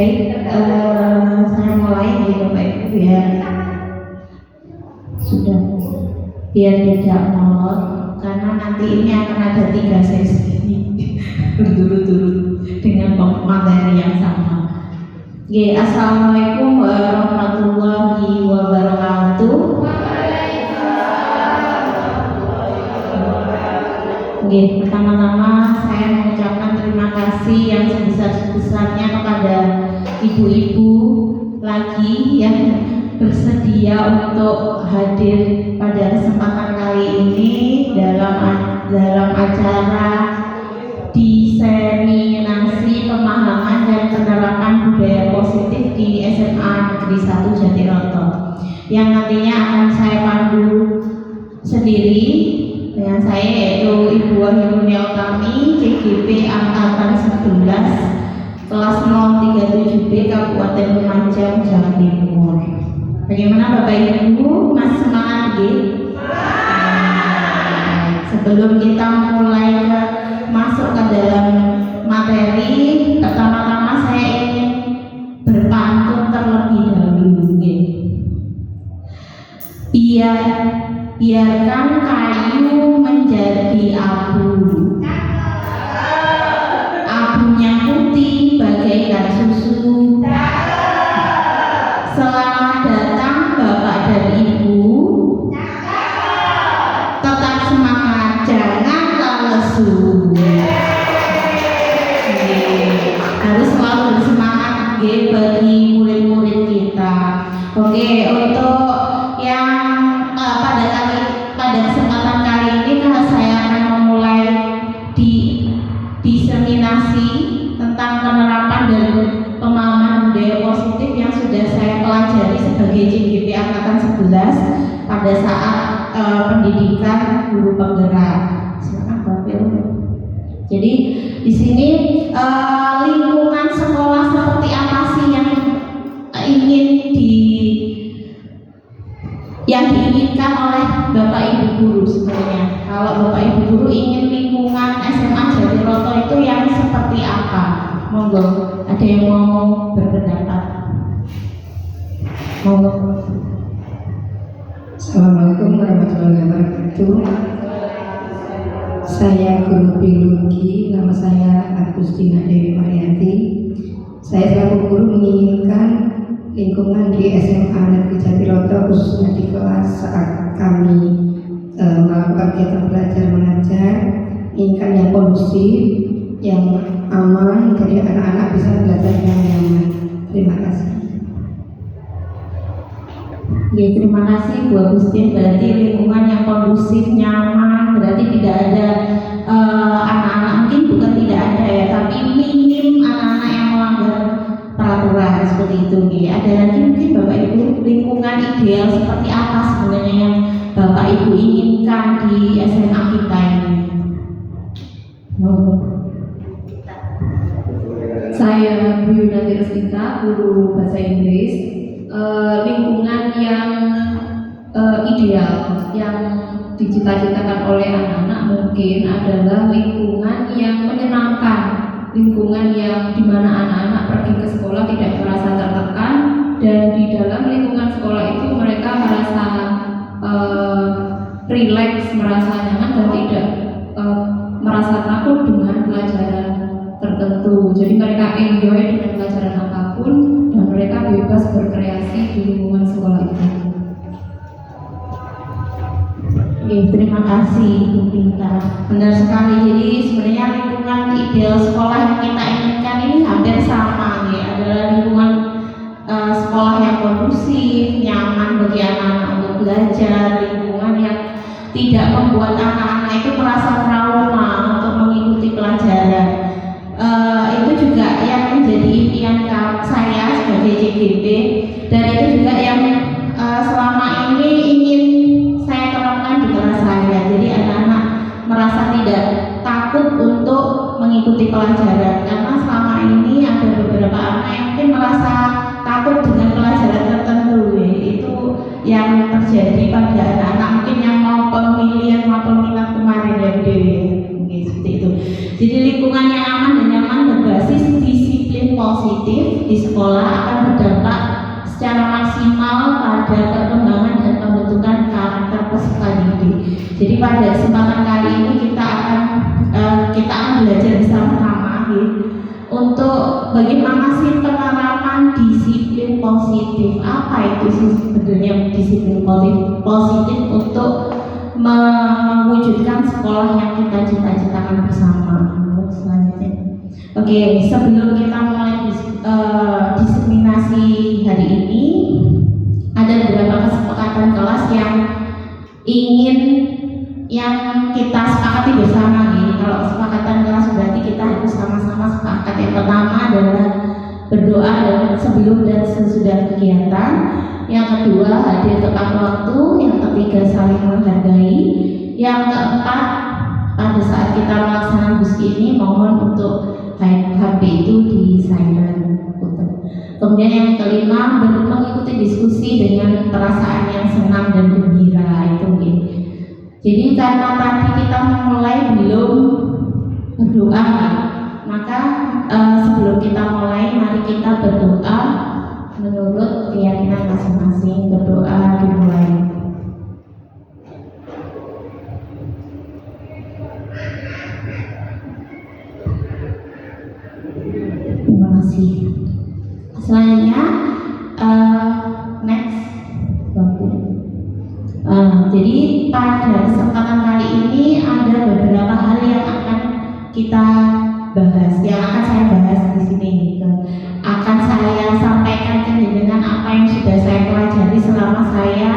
Baik, saya mulai ya Bapak Ibu ya. Sudah biar tidak molor, karena nanti ini akan ada 3 sesi berturut-turut dengan materi yang sama. Oke, assalamualaikum warahmatullahi wabarakatuh. Oke, pertama-tama saya mengucapkan terima kasih yang sebesar-besarnya kepada ibu-ibu lagi yang bersedia untuk hadir pada kesempatan kali ini dalam acara diseminasi pemahaman dan penerapan budaya positif di SMA Negeri 1 Jatiroto yang nantinya akan saya pandu sendiri dengan saya, yaitu Ibu Wahyunia Utami, CGP Angkatan 11 kelas 037B Kabupaten Lumajang, Jawa Timur. Bagaimana Bapak Ibu, masih semangat ya? Sebelum kita mulai masuk ke dalam materi, pertama-tama saya ingin berpantun terlebih dahulu ya. Biarkan kayu menjadi abu, abunya putih bagaikan susu. Selamat datang Bapak dan Ibu, tetap semangat, jangan lesu. Harus selalu bersemangat bagi murid-murid kita. Oke, untuk yang pada kesempatan kali ini saya akan memulai diseminasi tentang penerapan dan pemahaman budaya positif yang sudah saya pelajari sebagai CGP Angkatan 11 pada saat pendidikan guru penggerak. Silakan Bapak. Jadi di sini lingkungan sekolah seperti apa sih yang diinginkan oleh Bapak Ibu guru sebenarnya? Kalau Bapak Ibu guru ingin lingkungan SMA Jatiroto itu yang seperti apa? Monggo, ada yang mau berpendapat? Monggo. Assalamualaikum warahmatullahi wabarakatuh. Saya guru biologi, nama saya Agustina Dewi Marianti. Saya selaku guru menginginkan lingkungan di SMA Negeri Jatiroto, khususnya di kelas saat kami melakukan kegiatan belajar mengajar, inginkan yang kondusif, yang aman, jadi anak-anak bisa belajar dengan nyaman. Terima kasih. Ya, terima kasih Bu Agustin. Berarti lingkungan yang kondusif, nyaman, berarti tidak ada anak-anak, mungkin bukan tidak ada ya, tapi minim anak-anak yang melanggar peraturan seperti itu. Ada lagi mungkin Bapak Ibu, lingkungan ideal seperti apa sebenarnya yang Bapak Ibu inginkan di SMA kita ini? Saya Bu Yunati Resita, guru bahasa Inggris. Lingkungan yang ideal yang dicita-citakan oleh anak-anak mungkin adalah lingkungan yang menyenangkan, lingkungan yang dimana anak-anak pergi ke sekolah tidak merasa tertekan, dan di dalam lingkungan sekolah itu mereka merasa rileks, merasa nyaman, dan tidak merasa takut dengan pelajaran tertentu. Jadi mereka enjoy dengan pelajaran apapun dan mereka bebas berkreasi di lingkungan sekolah itu. Oke, terima kasih Bu Pinta. Benar sekali. Jadi sebenarnya lingkungan ideal sekolah yang kita inginkan ini hampir sama ya. Adalah lingkungan sekolah yang kondusif, nyaman bagi anak-anak untuk belajar, lingkungan yang tidak membuat anak-anak itu merasa trauma untuk mengikuti pelajaran. Itu juga yang menjadi impian saya sebagai CGP, dan itu juga yang selama ini ingin saya terapkan di kelas saya. Jadi anak-anak merasa tidak takut untuk mengikuti pelajaran, karena selama ini ada beberapa anak yang mungkin merasa takut dengan pelajaran tertentu ya. Itu yang terjadi pada anak-anak mungkin yang mau pemilihan mapel minat kemarin ya Bu Dewi. Oke, seperti itu. Jadi lingkungan yang aman dan nyaman berbasis disiplin positif di sekolah akan berdampak secara maksimal pada perkembangan dan pembentukan karakter peserta didik. Jadi pada kesempatan kali ini kita akan belajar bersama-sama untuk bagaimana sih penerapan disiplin positif. Apa itu sih sebenarnya disiplin positif untuk mewujudkan sekolah yang kita cita-citakan bersama. Selanjutnya, oke, sebelum kita mulai diseminasi hari ini, ada beberapa kesepakatan kelas yang kita sepakati bersama nih. Kalau kesepakatan kelas berarti kita harus sama-sama sepakat. Yang pertama adalah berdoa sebelum dan sesudah kegiatan. Yang kedua, hadir tepat waktu. Yang ketiga, saling menghargai. Yang keempat, pada saat kita melaksanakan buski ini, mohon untuk HP itu di silent. Kemudian yang kelima, mengikuti diskusi dengan perasaan yang senang dan gembira itu. Jadi karena tadi kita mulai belum berdoa, maka sebelum kita mulai, mari kita berdoa menurut keyakinan masing-masing. Berdoa dimulai. Terima kasih. Selanjutnya, next, jadi pada kesempatan kali ini ada beberapa hal yang akan kita bahas, yang akan saya bahas di sini. Akan saya sampaikan ke dengan apa yang sudah saya pelajari selama saya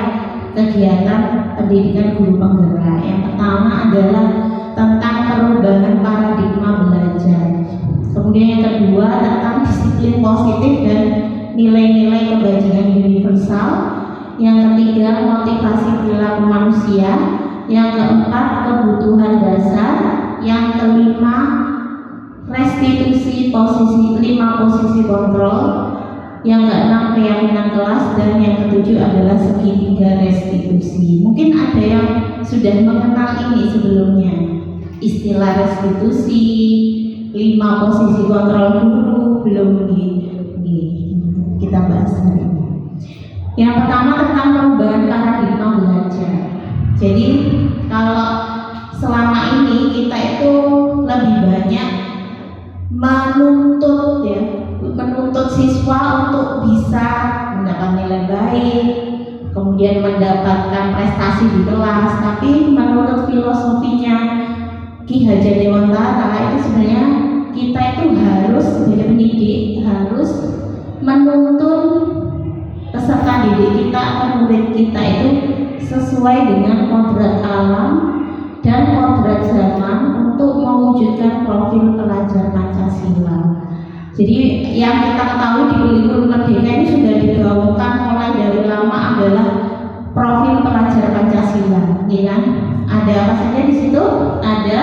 kegiatan pendidikan guru penggerak. Yang pertama adalah tentang perubahan paradigma belajar. Kemudian yang kedua tentang disiplin positif dan nilai-nilai kebajikan universal. Yang ketiga, motivasi perilaku manusia. Yang keempat, kebutuhan dasar. Yang kelima, restitusi posisi 5 posisi kontrol. Yang keenam, keyakinan kelas. Dan yang ketujuh adalah segitiga restitusi. Mungkin ada yang sudah mengenal ini sebelumnya, istilah restitusi, 5 posisi kontrol guru, belum kita bahas hari ini. Yang pertama tentang perubahan paradigma belajar. Jadi kalau selama ini kita itu lebih banyak menuntut siswa untuk bisa mendapat nilai baik, kemudian mendapatkan prestasi di kelas. Tapi menurut filosofinya Ki Hajar Dewantara itu sebenarnya kita itu harus sebagai pendidik harus menuntun peserta didik kita atau murid kita itu sesuai dengan kodrat alam dan kodrat zaman untuk mewujudkan profil pelajar Pancasila. Jadi yang kita ketahui di kurikulum merdeka ini sudah digaungkan mulai dari lama adalah profil pelajar Pancasila, ya kan? Ada apa saja di situ? Ada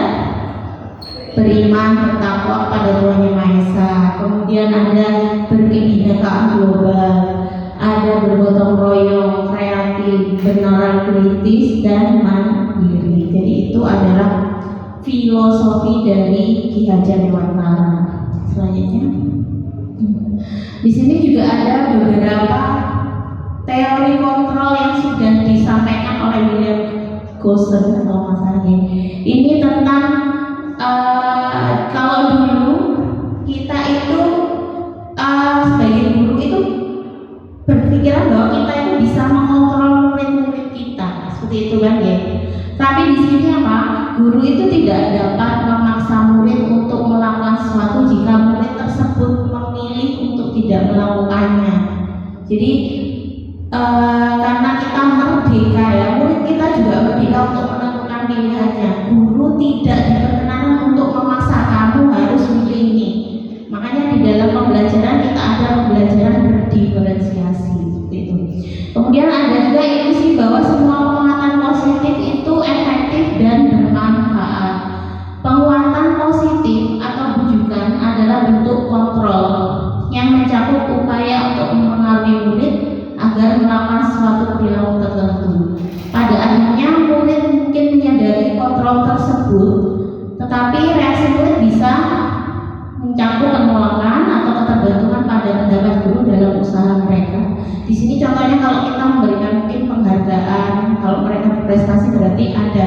beriman, bertakwa kepada Tuhan Yang Maha Esa, kemudian ada berkebinekaan global, ada bergotong royong, kreatif, benaran kritis, dan mandiri. Jadi itu adalah filosofi dari Ki Hajar Dewantara. Selanjutnya, di sini juga ada beberapa teori kontrol yang sudah disampaikan oleh William Gosser atau Mas Agi. Ini tentang kalau dulu kita itu sebagai guru itu berpikiran bahwa kita itu bisa mengontrol murid-murid kita, seperti itu kan ya. Tapi di sini apa? Guru itu tidak dapat memaksa murid untuk melakukan sesuatu jika murid tersebut memilih untuk tidak melakukannya. Jadi karena kita merdeka ya, murid kita juga merdeka untuk menentukan pilihannya. Guru tidak diperkenankan untuk memaksa kamu harus milih ini. Makanya di dalam pembelajaran kita ada pembelajaran berdiferensiasi seperti itu. Kemudian ada juga ilusi bahwa semua penguatan positif itu efektif dan bermanfaat. Penguatan positif atau bujukan adalah bentuk kontrol yang mencakup upaya untuk mempengaruhi murid agar melakukan suatu perilaku tertentu. Pada akhirnya murid mungkin menyadari kontrol tersebut berarti ada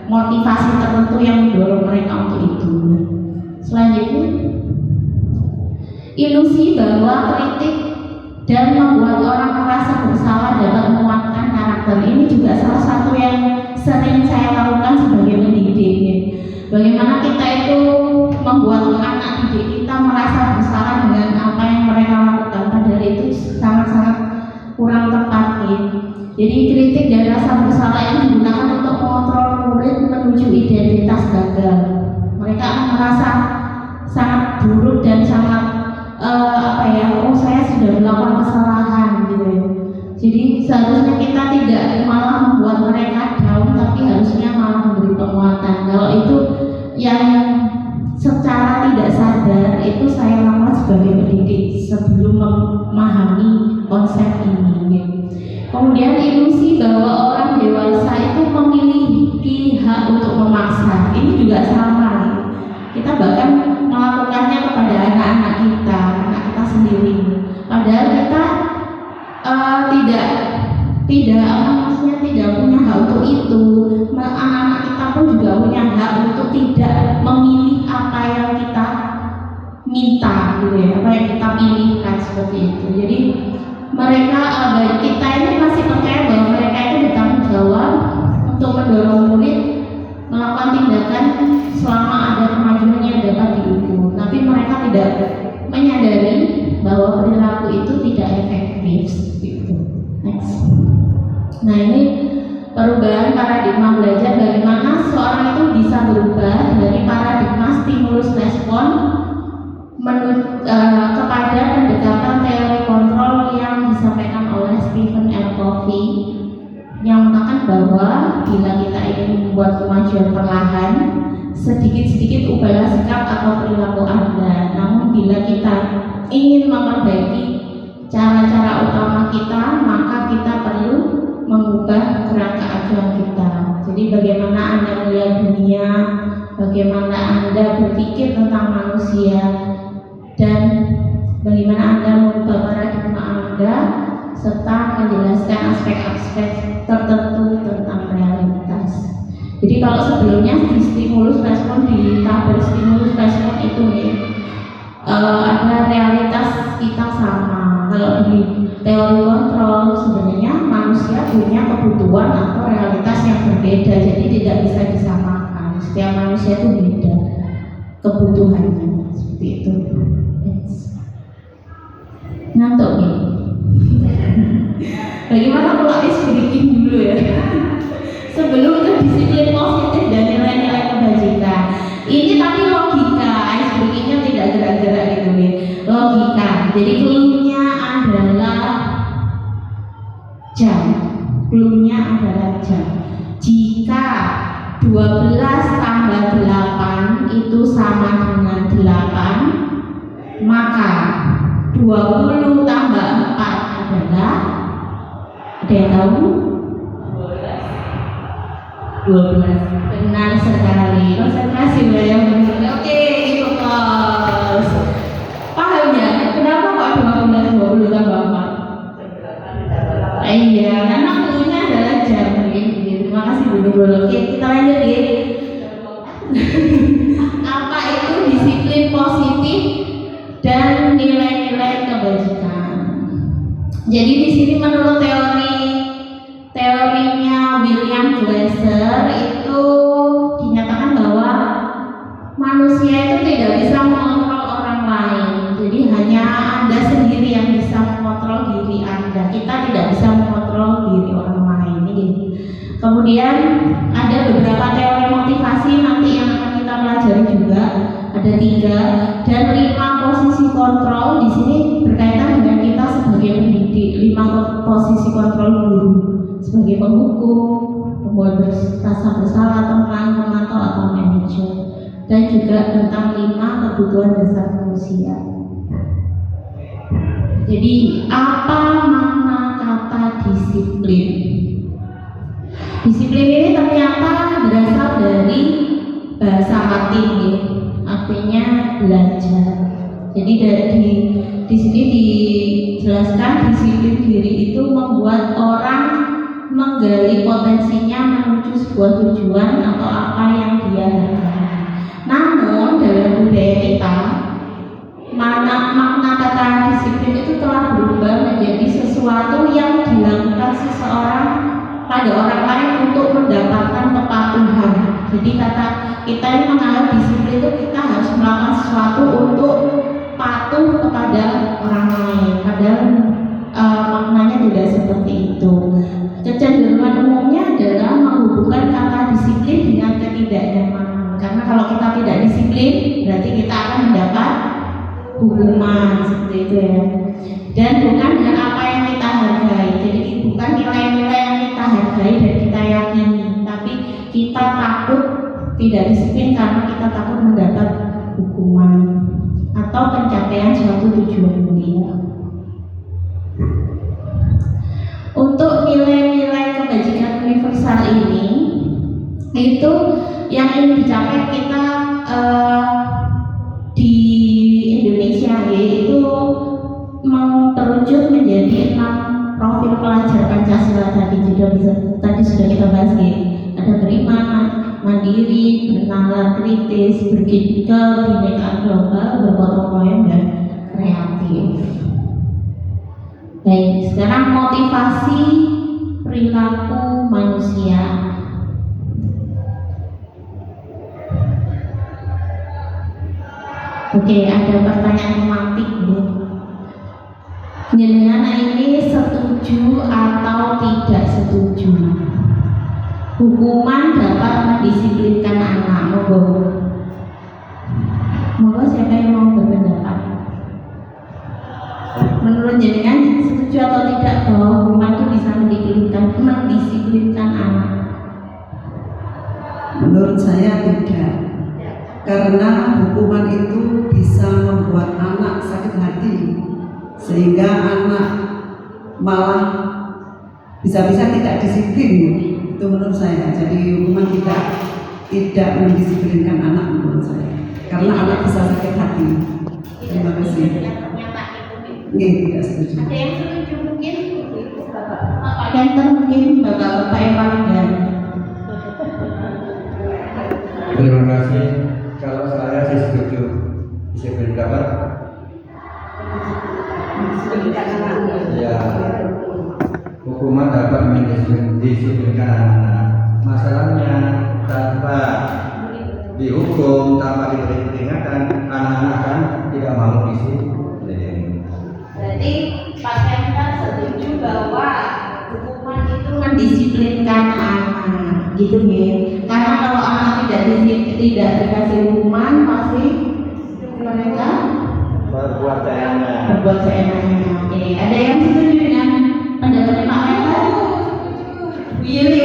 motivasi tertentu yang mendorong mereka untuk itu. Selanjutnya, ilusi bahwa kritik dan membuat orang merasa bersalah dapat menguatkan karakter. Ini juga salah satu yang sering saya lakukan sebagai pendidik. Bagaimana kita itu membuat anak didik kita merasa bersalah dengan apa yang mereka lakukan, padahal itu sangat-sangat kurang tepat. Jadi kritik dan rasa bersalah ini digunakan untuk mengontrol murid menuju identitas gagal. Mereka akan merasa sangat buruk dan sangat saya sudah melakukan kesalahan gitu ya. Jadi seharusnya kita tidak malah membuat mereka down, tapi harusnya malah memberi penguatan. Kalau itu yang secara tidak sadar itu saya lakukan sebagai pendidik sebelum memahami konsep ini ya. Kemudian ilusi bahwa orang dewasa itu memiliki hak untuk memaksa, ini juga sama. Kita bahkan melakukannya kepada anak-anak kita sendiri. Padahal kita tidak punya hak untuk itu. Anak-anak kita pun juga punya hak untuk tidak memilih apa yang kita minta, gitu ya, apa yang kita pilihkan seperti itu. Jadi mereka, kita ini masih percaya bahwa mereka itu bertanggung jawab untuk mendorong murid melakukan tindakan selama ada kemajuan yang dapat diukur. Tapi mereka tidak menyadari bahwa perilaku itu tidak efektif. Gitu. Next. Nah, ini perubahan paradigma belajar, bagaimana seorang itu bisa berubah dari paradigma stimulus respon kepada pendekatan teori kontrol yang disampaikan oleh Stephen R. Covey, yang mengatakan bahwa bila kita ingin membuat kemajuan perlahan, sedikit-sedikit ubahlah sikap atau perilaku Anda. Namun bila kita ingin memperbaiki cara-cara utama kita, maka kita perlu mengubah kerangka acuan kita. Jadi bagaimana Anda melihat dunia, bagaimana Anda berpikir tentang manusia, dan bagaimana Anda mengubah paradigma Anda, serta menjelaskan aspek-aspek tertentu tentang realitas. Jadi kalau sebelumnya di stimulus respon, di tabel stimulus respon itu ada realitas kita sama. Kalau di teori kontrol sebenarnya manusia punya kebutuhan atau realitas yang berbeda, jadi tidak bisa disamakan. Setiap manusia itu beda kebutuhannya, seperti itu. Ngantuk nih. Bagaimana kalau breaking dulu ya? Sebelum ke disiplin positif dan nilai-nilai kebajikan. Ini tapi logika, breakingnya tidak gerak-gerak gitu ya. Logika. Jadi clue-nya adalah jam. Clue-nya adalah jam. Jika 12 tambah 8 itu sama dengan 8, maka 20 tambah 4 adalah, ada yang tahu? 12. Benar sekali. Konsentrasi ya. Oke, fokus. Paham ya? Kenapa kok 20 tambah 4? Iya, karena cluenya adalah jam. Terima kasih dulu. Oke, kita lanjut ya. Apa itu disiplin positif dan nilai-nilai kebajikan? Jadi di sini menurut teorinya William Glasser itu dinyatakan bahwa manusia itu tidak bisa mengontrol orang lain. Jadi hanya Anda sendiri yang bisa mengontrol diri Anda. Kita tidak bisa mengontrol diri orang lain. Kemudian ada beberapa teori motivasi nanti yang akan kita pelajari juga. Ada 3 dan 5 posisi kontrol. Di sini berkaitan dengan kita sebagai pendidik. 5 posisi kontrol guru sebagai penghukum, membuat rasa bersalah, teman, memantau atau manajer, dan juga tentang 5 kebutuhan dasar manusia. Jadi apa makna kata disiplin? Disiplin ini ternyata berasal dari bahasa Latin, artinya belajar. Jadi di sini dijelaskan disiplin diri itu membuat orang menggali potensinya menuju sebuah tujuan atau apa yang dia hargai. Namun dalam budaya kita, makna kata disiplin itu telah berubah menjadi sesuatu yang dilakukan seseorang pada orang lain untuk mendapatkan kepatuhan. Jadi kata kita ini menganggap disiplin itu kita harus melakukan sesuatu untuk patuh kepada orang lain. Padahal maknanya tidak seperti itu. Kecenderungan umumnya adalah menghubungkan kata disiplin dengan ketidaknyamanan. Karena kalau kita tidak disiplin, berarti kita akan mendapat hukuman seperti itu ya. Dan bukan dengan apa yang kita hargai. Jadi bukan nilai-nilai yang kita hargai dan kita yakini, tapi kita takut tidak disiplin karena kita takut mendapat hukuman atau pencapaian suatu tujuan mulia. Untuk nilai-nilai kebajikan universal ini, itu yang ingin dicapai kita di Indonesia, yaitu terujuk menjadi 6 profil pelajar Pancasila tadi sudah kita bahas ya. Ada beriman, mandiri, bernalar kritis, berkritikal, bineka global, bergotong royong, dan kreatif. Baik, sekarang motivasi perilaku manusia. Oke, ada pertanyaan tematik ya. Jenengan ini setuju atau tidak setuju hukuman dapat mendisiplinkan anak? Monggo siapa yang mau berpendapat? Menurut jenengan setuju atau tidak bahwa hukuman itu bisa mendisiplinkan anak? Menurut saya tidak, karena hukuman itu bisa membuat anak sakit hati, sehingga anak malah bisa-bisa tidak disiplin. Itu menurut saya. Jadi hukuman tidak mendisiplinkan anak menurut saya, karena anak bisa sakit hati. Terima kasih. Tidak setuju. Ada yang setuju mungkin? Bapak Kenter mungkin bapak-bapak yang paling ganteng. Terima kasih. Kalau saya sih setuju disiplin dapat. Ya, hukuman dapat mendisiplinkan anak. Masalahnya tanpa dihukum, tanpa diberi peringatan, anak-anak kan tidak mau disiplin. Berarti Pak Kenter setuju bahwa hukuman itu mendisiplinkan anak, gitu ya. Karena kalau anak tidak dikasih hukuman, pasti mereka berbuat seenaknya. Oke, ada yang setuju dengan pendapatnya Pak Kenter? Yuli.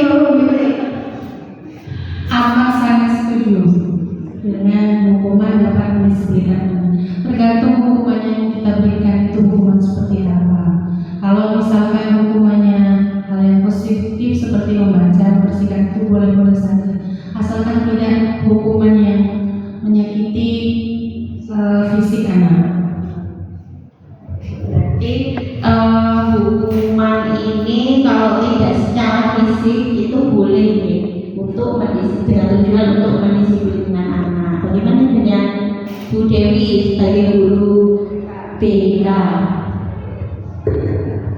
Apa sangat setuju dengan hukuman dapat mendisiplinkan anak. Tergantung hukumannya yang kita berikan itu hukuman seperti apa. Kalau misalkan hukumannya hal yang positif seperti membaca, membersihkan itu boleh-boleh saja, asalkan tidak hukuman yang menyakiti fisik anak. Berarti hukuman ini kalau tidak secara fisik itu boleh ya, untuk dengan tujuan untuk mendisiplinkan anak. Bagaimana dengan Bu Dewi sebagai guru BK?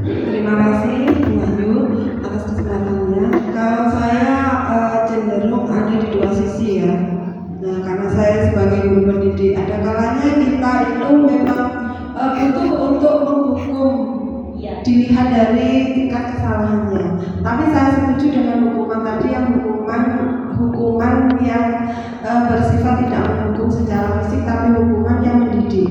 Terima kasih Bu Ayu atas kesempatannya. Kalau saya cenderung ada di dua sisi ya. Nah, karena saya sebagai guru pendidik, ada kalanya kita itu memang butuh untuk menghukum, dilihat dari tingkat kesalahannya. Tapi saya setuju dengan hukuman tadi, yang hukuman yang bersifat tidak menghukum secara fisik, tapi hukuman yang mendidik.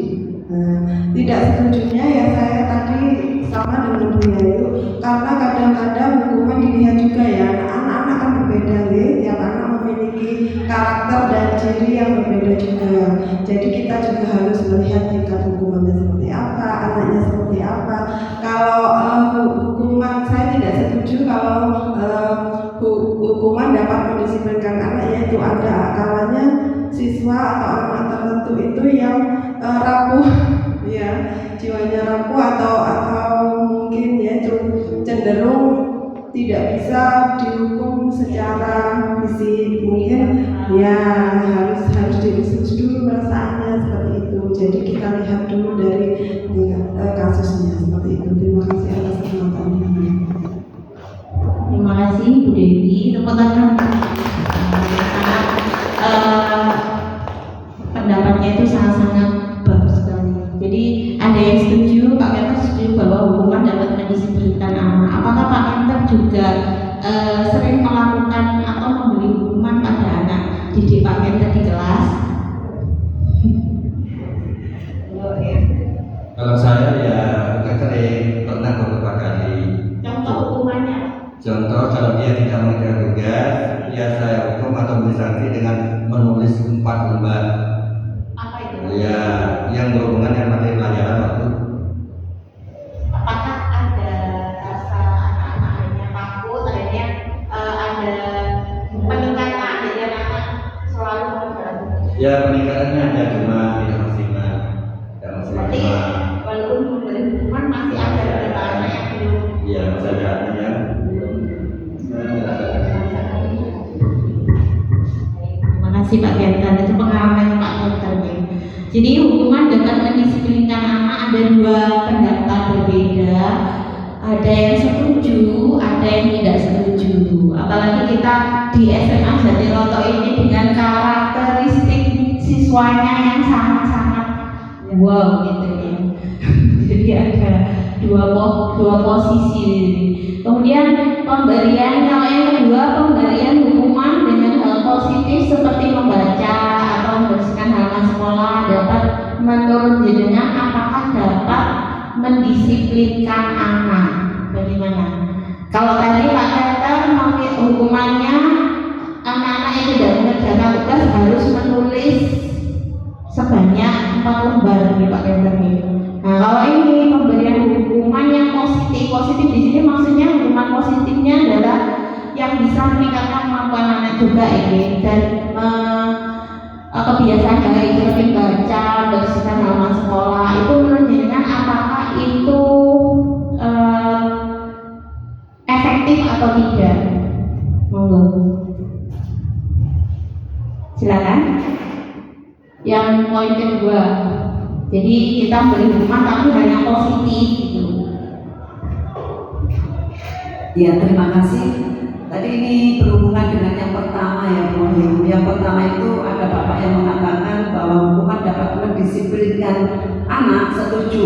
Tidak setujunya ya saya tadi sama dengan Bu Yayu, karena kadang-kadang hukuman dilihat juga ya, anak-anak kan berbeda ya, tiap anak memiliki karakter dan ciri yang berbeda juga. Jadi kita juga harus melihat tingkat hukumannya seperti apa, anaknya seperti apa. Kalau hukuman, saya tidak setuju kalau hukuman dapat mendisiplinkan anak, yaitu ada kalanya siswa atau anak tertentu itu yang rapuh ya, jiwanya rapuh atau mungkin ya cenderung tidak bisa dihukum secara fisik, mungkin ya harus diurus dulu perasaannya seperti itu. Jadi kita lihat dulu dari kasusnya seperti itu. Terima kasih atas kesempatannya. Terima kasih Bu Dewi. Tepuk tangan. Pendapatnya itu sangat-sangat bagus sekali. Jadi ada yang setuju, Pak Kenter setuju bahwa hukuman dapat mendisiplinkan anak. Apakah Pak Kenter juga sering melakukan atau memberi hukuman pada anak didik Pak Kenter di kelas? Kalau saya ya agak sering, pernah beberapa kali. Contoh hukumannya? Contoh kalau dia tidak mengerjakan tugas, ya saya hukum atau beri sanksi dengan menulis 4 lembar. Apa itu? Ya, yang berhubungan dengan materi pelajaran waktu. Apakah ada rasa anak-anak akhirnya takut, akhirnya ada peningkatan, jadi anak-anak selalu mengerjakan? Ya peningkatannya ada, cuma tidak maksimal. Tidak Berarti maksimal. walaupun memberi hukuman masih ada beberapa anak yang belum. Iya, masih ada yang belum. Terima kasih Pak Kenter, itu pengalamannya Pak Kenter nih. Jadi hukuman dapat mendisiplinkan anak, ada 2 pendapat berbeda. Ada yang setuju, ada yang tidak setuju. Apalagi kita di SMA Jatiroto ini dengan karakteristik siswanya yang sangat-sangat wow gitu ya. Jadi ada dua posisi. Kemudian pemberian, kalau yang kedua pemberian hukuman dengan hal positif seperti membaca atau membersihkan halaman sekolah dapat menurut jenengan apakah dapat mendisiplinkan anak? Bagaimana? Kalau tadi Pak Kenter hukumannya anak-anak yang tidak mengerjakan tugas harus menulis sebanyak 4 lembar nih Pak Kenter nih. Nah kalau ini pemberian hukuman yang positif di sini maksudnya hukuman positifnya adalah yang bisa meningkatkan kemampuan anak juga ini dan kebiasaan baik seperti baca, bersihkan halaman sekolah itu menurut jenengan apakah itu efektif atau tidak? Monggo. Silakan. Yang poin kedua, jadi kita beri hukuman tapi hanya positif gitu. Ya, terima kasih. Tadi ini berhubungan dengan yang pertama ya Bu Wahyu. Yang pertama itu ada Bapak yang mengatakan bahwa hukuman dapat mendisiplinkan anak, setuju.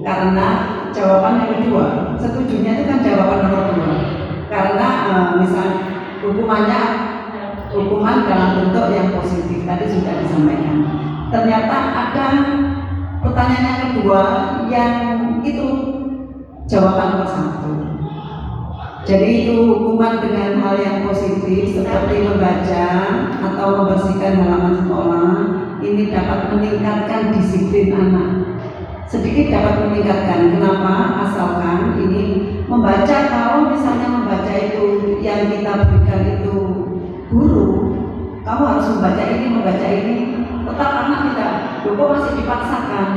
Karena jawaban yang kedua, setujunya itu kan jawaban nomor 2. Karena misal hukuman dalam bentuk yang positif tadi sudah disampaikan. Ternyata ada pertanyaan yang kedua yang itu jawaban nomor 1. Jadi itu hukuman dengan hal yang positif seperti membaca atau membersihkan halaman sekolah ini dapat meningkatkan disiplin anak. Sedikit dapat meningkatkan. Kenapa? Asalkan ini membaca, kalau misalnya membaca itu yang kita berikan itu guru, kamu harus membaca ini, tetap anak tidak, kok masih dipaksakan.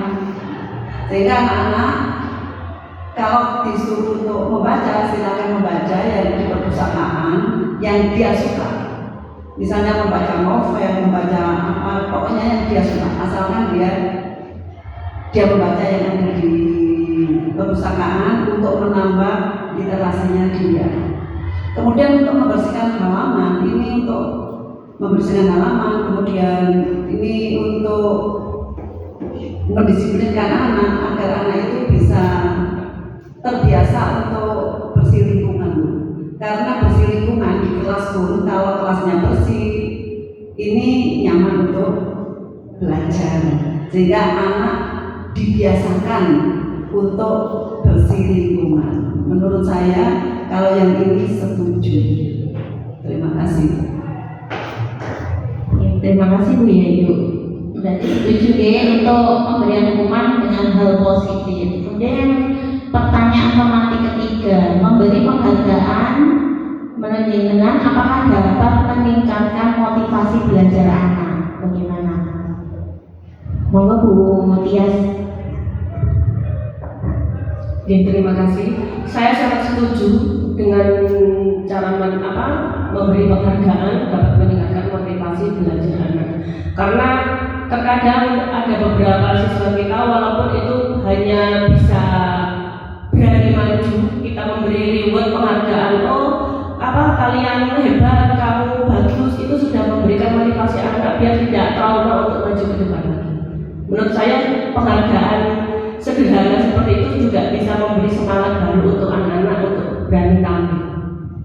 Sehingga anak-anak kalau disuruh untuk membaca, silakan membaca yang di perpustakaan yang dia suka. Misalnya membaca novel, membaca apa, pokoknya yang dia suka. Asalkan dia membaca yang ada di perpustakaan untuk menambah literasinya dia. Kemudian untuk membersihkan halaman, ini untuk membersihkan halaman, kemudian ini untuk mendisiplinkan anak agar anak itu bisa terbiasa untuk bersih lingkungan. Karena bersih lingkungan di kelas pun kalau kelasnya bersih ini nyaman untuk belajar, sehingga anak dibiasakan untuk bersih lingkungan. Menurut saya kalau yang ini setuju. Terima kasih. Terima kasih Bu Yayu. Berarti setuju ya untuk pemberian hukuman dengan hal positif. Kemudian pertanyaan pematik ketiga, memberi penghargaan menurut jenengan apakah dapat meningkatkan motivasi belajar anak? Bagaimana? Monggo Bu Tias. Terima kasih. saya sangat setuju dengan cara memberi penghargaan dapat meningkatkan motivasi belajar anak. Karena terkadang ada beberapa siswa kita walaupun itu hanya bisa berani maju, kita memberi reward penghargaan, kalian hebat, kamu bagus, itu sudah memberikan motivasi anak biar tidak trauma untuk maju ke depan lagi. Menurut saya penghargaan sederhana seperti itu juga bisa memberi semangat baru untuk anak-anak untuk berani tampil.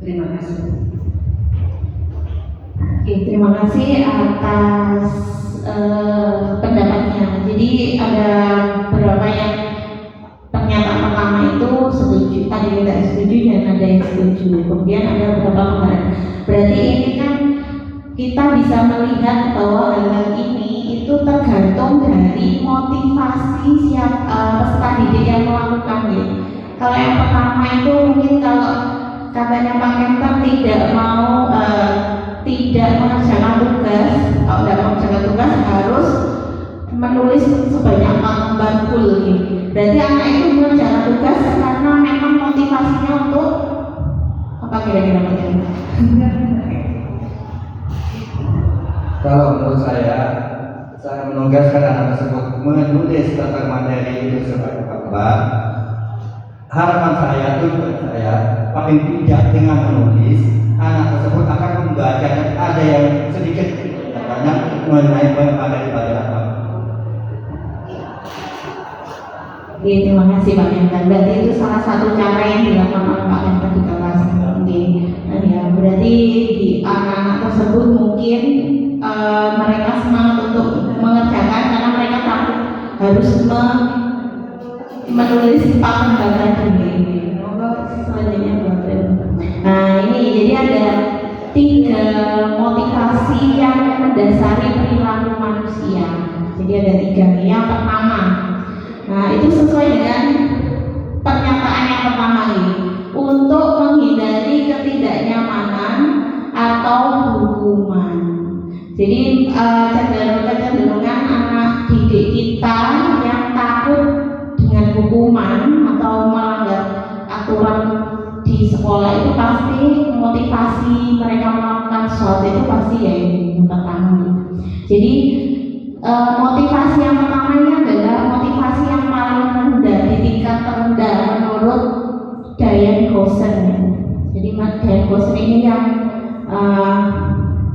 Terima kasih. Oke, terima kasih atas pendapatnya. Jadi ada beberapa yang pernyataan pertama itu setuju, ada yang tidak setuju dan ada yang setuju. Kemudian ada beberapa penghargaan. Berarti ini kan kita bisa melihat bahwa hal-hal ini itu tergantung dari motivasi peserta didik yang melakukan ya. Kalau yang pertama itu mungkin kalau katanya Pak Kenter tidak mengerjakan tugas, kalau tidak mengerjakan tugas harus menulis sebanyak 4 lembar full gitu. Berarti anak itu mengerjakan tugas karena memang motivasinya untuk apa kira-kira Pak Kenter? Kalau menurut saya menugaskan anak tersebut menulis tentang materi itu sebagai apa. Harapan saya, tujuan saya, paling tidak dengan menulis, anak tersebut akan membaca dan ada yang sedikit banyak mengenai materi apa. Oke, terima kasih Pak Kenter. Berarti itu salah satu cara yang dilakukan oleh Pak Kenter di kelas. Oke, ya berarti di anak-anak tersebut mungkin mereka semangat untuk mengerjakan karena mereka takut harus menulis 4 lembar tadi. Selanjutnya nah ini jadi ada 3 motivasi yang mendasari perilaku manusia. Jadi ada 3 nih. Yang pertama, nah itu sesuai dengan pernyataan yang pertama ini, untuk menghindari ketidaknyamanan atau hukuman. Jadi kecenderungan anak didik kita yang takut dengan hukuman atau melanggar aturan di sekolah itu pasti motivasi mereka melakukan sesuatu itu pasti ya yang pertama. Jadi motivasi yang pertama ini adalah motivasi yang paling rendah, di tingkat terendah menurut Diane Goshen. Jadi Diane Goshen ini yang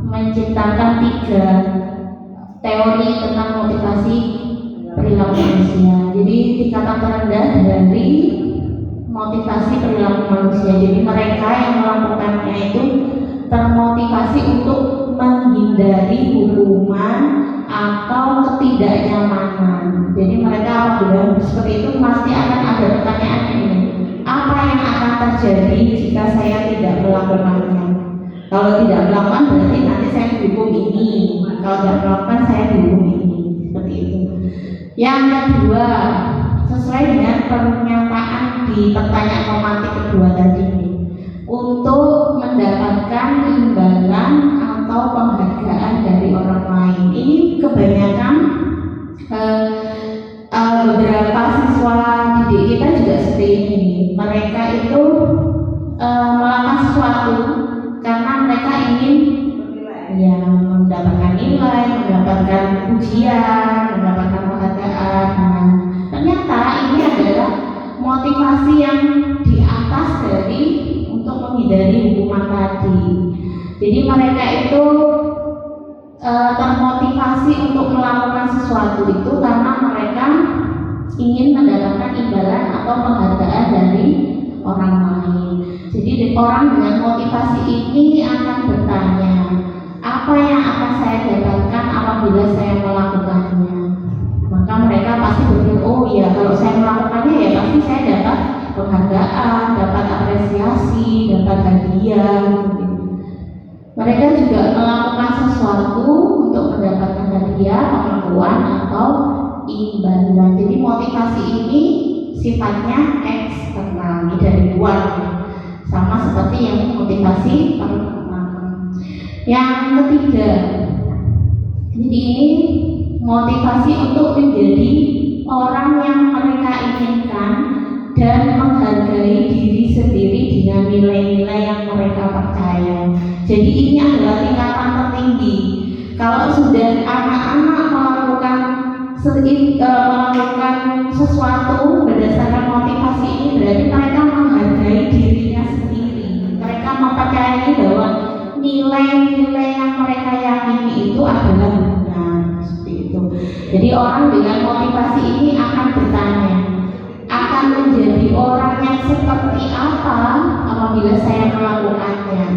menciptakan 3 teori tentang motivasi perilaku manusia. Jadi tingkatan terendah dari motivasi perilaku manusia. Jadi mereka yang melakukannya itu termotivasi untuk menghindari hukuman atau ketidaknyamanan. Jadi mereka apabila seperti itu pasti akan ada pertanyaan ini, apa yang akan terjadi jika saya tidak melakukannya? Kalau tidak melakukan berarti nanti saya dihukum ini. Kalau tidak melakukan saya dihukum ini. Seperti itu. Yang kedua, sesuai dengan pernyataan di pertanyaan romantik kedua tadi, untuk mendapatkan imbalan atau penghargaan dari orang lain. Ini kebanyakan beberapa siswa didik kita juga seperti ini. Mereka itu melakukan sesuatu karena mereka ingin ya mendapatkan nilai, mendapatkan pujian, mendapatkan penghargaan. Nah, ternyata ini adalah motivasi yang di atas dari untuk menghindari hukuman tadi. Jadi mereka itu termotivasi untuk melakukan sesuatu itu karena mereka ingin mendapatkan imbalan atau penghargaan dari orang lain. Jadi orang dengan motivasi ini akan bertanya, apa yang akan saya dapatkan apabila saya melakukannya? Maka mereka pasti berpikir, oh iya kalau saya melakukannya ya pasti saya dapat penghargaan, dapat apresiasi, dapat hadiah. Mereka juga melakukan sesuatu untuk mendapatkan hadiah, pengakuan atau imbalan. Jadi motivasi ini sifatnya eksternal, dari luar, sama seperti yang motivasi pertama. Yang ketiga, jadi ini motivasi untuk menjadi orang yang mereka inginkan dan menghargai diri Jadi ini adalah tingkatan tertinggi. Kalau sudah anak-anak melakukan sesuatu berdasarkan motivasi ini, berarti mereka menghargai dirinya sendiri. Mereka mempercayai bahwa nilai-nilai yang mereka yakini itu adalah benar, seperti itu. Jadi orang dengan motivasi ini akan bertanya, akan menjadi orang yang seperti apa apabila saya melakukannya.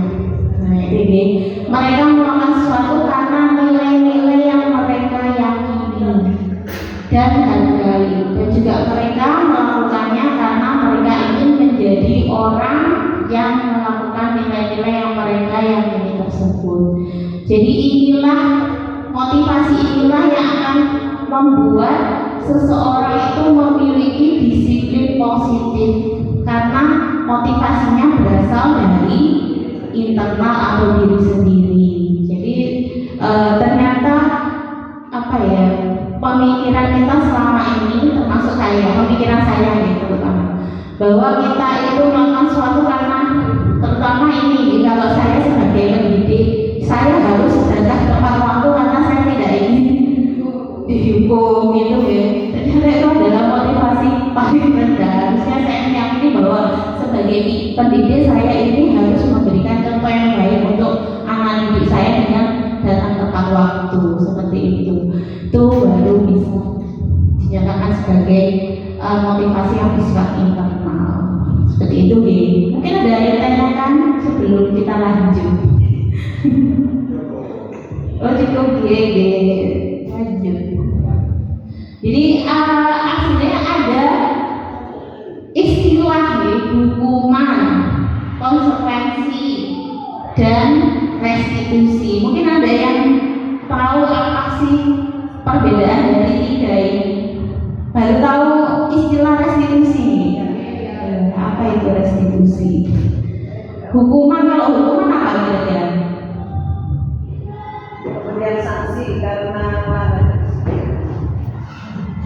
Nah, ini mereka melakukan sesuatu karena nilai-nilai yang mereka yakini dan hargai, dan juga mereka melakukannya karena mereka ingin menjadi orang yang melakukan nilai-nilai yang mereka yakini tersebut. Jadi inilah motivasi inilah yang akan membuat seseorang itu memiliki disiplin positif, karena motivasinya berasal dari internal atau diri sendiri. Jadi ternyata pemikiran kita selama ini, termasuk pemikiran saya gitu, bahwa kita itu melakukan sesuatu karena, terutama ini kalau saya sebagai pendidik, saya harus datang tepat waktu karena saya tidak ingin dihukum gitu ya. Ternyata itu adalah motivasi paling rendah. Harusnya saya meyakini bahwa sebagai pendidik saya ini harus memberikan contoh yang baik untuk anak didik saya dengan datang tepat waktu, seperti itu. Itu baru bisa dinyatakan sebagai motivasi yang bersifat internal. Seperti itu, G. Mungkin ada yang tanyakan sebelum kita lanjut. Oh cukup, G. Lanjut. Jadi aslinya ada istilah hukuman, konsekuensi, dan restitusi. Mungkin ada yang tahu apa sih perbedaan dari tiga ini? Baru tahu istilah restitusi. Apa itu restitusi? Hukuman, kalau hukuman apa kira-kira? Pemberian sanksi karena melanggar.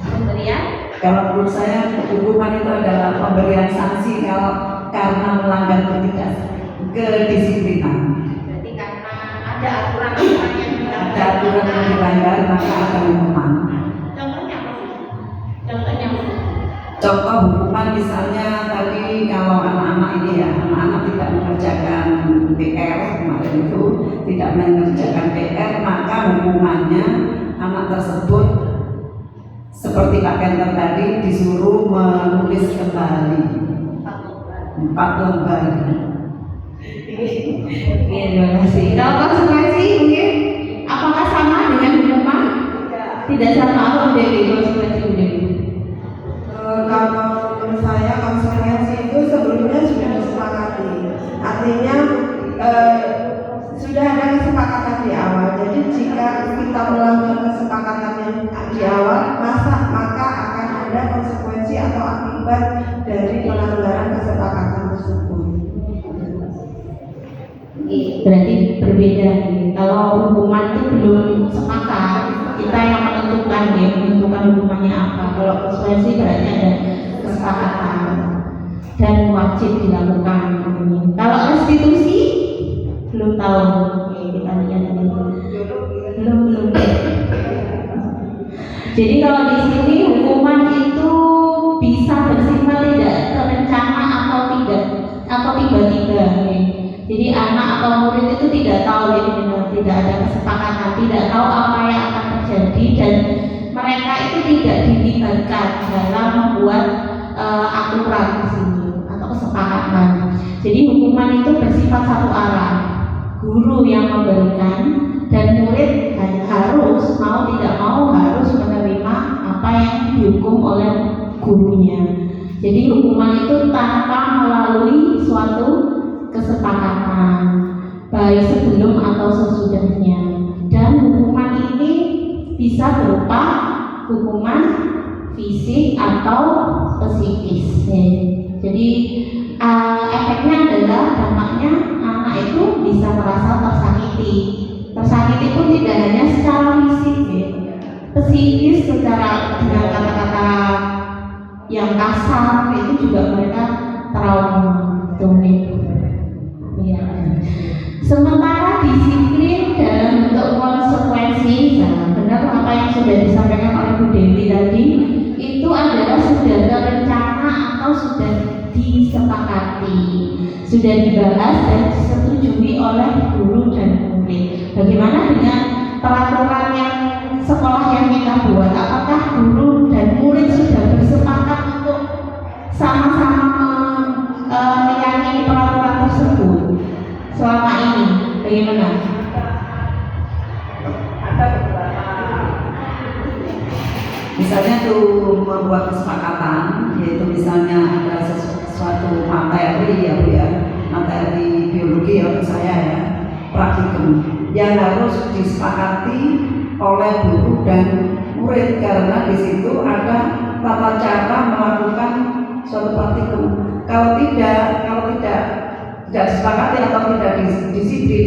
Pemberian? Kalau menurut saya hukuman itu adalah pemberian sanksi kalau karena melanggar kedisiplinan. Berarti karena ada aturan yang Ada aturan yang dilanggar maka ada hukuman. Contohnya apa? Contohnya apa? Contoh hukuman misalnya tadi kalau anak-anak ini ya, anak-anak tidak mengerjakan PR kemarin itu tidak mengerjakan PR, maka hukumannya anak tersebut seperti Pak Kenter tadi disuruh menulis kembali 4 lembar. Terima kasih. Kalau konsekuensi mungkin apakah sama dengan hukuman? Tidak sama. Apa dari konsekuensi udah? Kalau menurut saya konsekuensi itu sebelumnya sudah disepakati. Artinya sudah ada kesepakatan di awal. Jadi jika kita melanggar kesepakatan yang di awal, maka akan ada konsekuensi atau akibat dari pelanggaran kesepakatan tersebut. Berarti berbeda. Kalau hukuman itu belum sepakat, kita yang menentukan hukumannya apa. Kalau konsekuensi berarti ada kesepakatan dan wajib dilakukan. Kalau restitusi belum tahu. Oke, kita lihat dulu. Belum. Jadi kalau di sini hukuman itu bisa bersifat tidak terencana atau tiba-tiba. Jadi anak atau murid itu tidak tahu, tidak ada kesepakatan, tidak tahu apa yang akan terjadi, dan mereka itu tidak dilibatkan dalam membuat aturan di sini atau kesepakatan. Jadi hukuman itu bersifat satu arah, guru yang memberikan dan murid harus mau tidak mau harus menerima apa yang dihukum oleh gurunya. Jadi hukuman itu tanpa melalui suatu kesepakatan baik sebelum atau sesudahnya, dan hukuman ini bisa berupa hukuman fisik atau psikis. Jadi efeknya adalah dampaknya anak itu bisa merasa tersakiti. Tersakiti pun tidak hanya secara fisik, psikis secara dengan kata-kata yang kasar itu juga mereka trauma. Ya. Sementara sudah disampaikan oleh Bu Dewi tadi itu adalah sudah terencana atau sudah disepakati, sudah dibahas dan disetujui oleh guru dan murid. Bagaimana dengan peraturan yang sekolah yang kita buat? Apakah guru dan murid sudah bersepakat untuk sama-sama meyakini peraturan tersebut selama ini? Bagaimana? Misalnya tuh membuat kesepakatan, yaitu misalnya ada sesuatu materi ya Bu ya, materi biologi ya untuk saya ya, praktikum yang harus disepakati oleh guru dan murid karena di situ ada tata cara melakukan suatu praktikum. Kalau tidak disepakati atau tidak disiplin,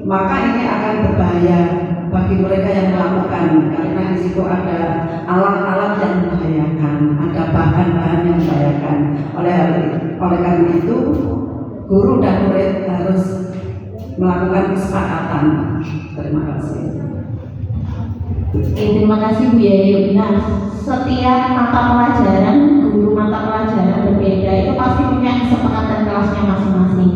maka ini akan berbahaya bagi mereka yang melakukan karena di situ ada alat-alat yang membahayakan, ada bahan-bahan yang membahayakan. Oleh karena itu, guru dan murid harus melakukan kesepakatan. Terima kasih. Terima kasih Bu Yayu. Nah, setiap mata pelajaran, guru mata pelajaran berbeda itu pasti punya kesepakatan kelasnya masing-masing.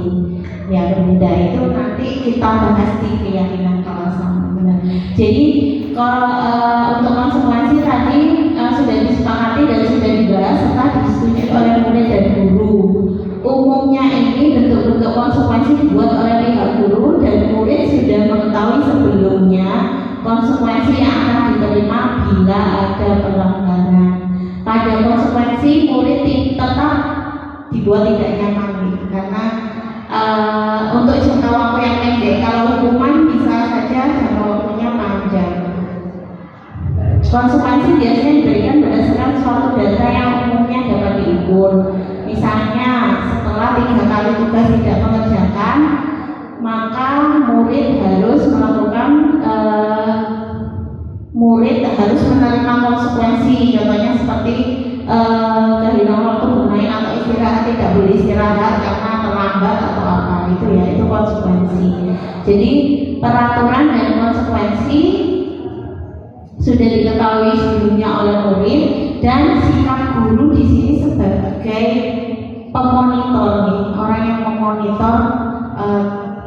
Ya berbeda itu nanti kita bahas di keyakinan kelas sama. Benar. Jadi kalau untuk konsekuensi tadi sudah disepakati dan sudah dibahas setelah disetujui oleh murid dan guru. Umumnya ini bentuk-bentuk konsekuensi dibuat oleh pihak guru dan murid sudah mengetahui sebelumnya konsekuensi yang akan diterima bila ada pelanggaran. Pada konsekuensi murid tetap dibuat tidak nyaman gitu, karena untuk jangka waktu yang pendek. Kalau hukuman bisa saja jangka waktunya panjang. Konsekuensi biasanya diberikan berdasarkan suatu data yang umumnya dapat diukur. Misalnya setelah 3 kali tugas tidak mengerjakan, maka murid harus menerima konsekuensi. Contohnya seperti kehilangan waktu bermain atau istirahat, tidak boleh istirahat karena terlambat atau apa itu ya, itu konsekuensi. Jadi peraturan dan konsekuensi sudah diketahui sebelumnya oleh murid dan sikap guru di sini sebagai pemonitor nih, orang yang memonitor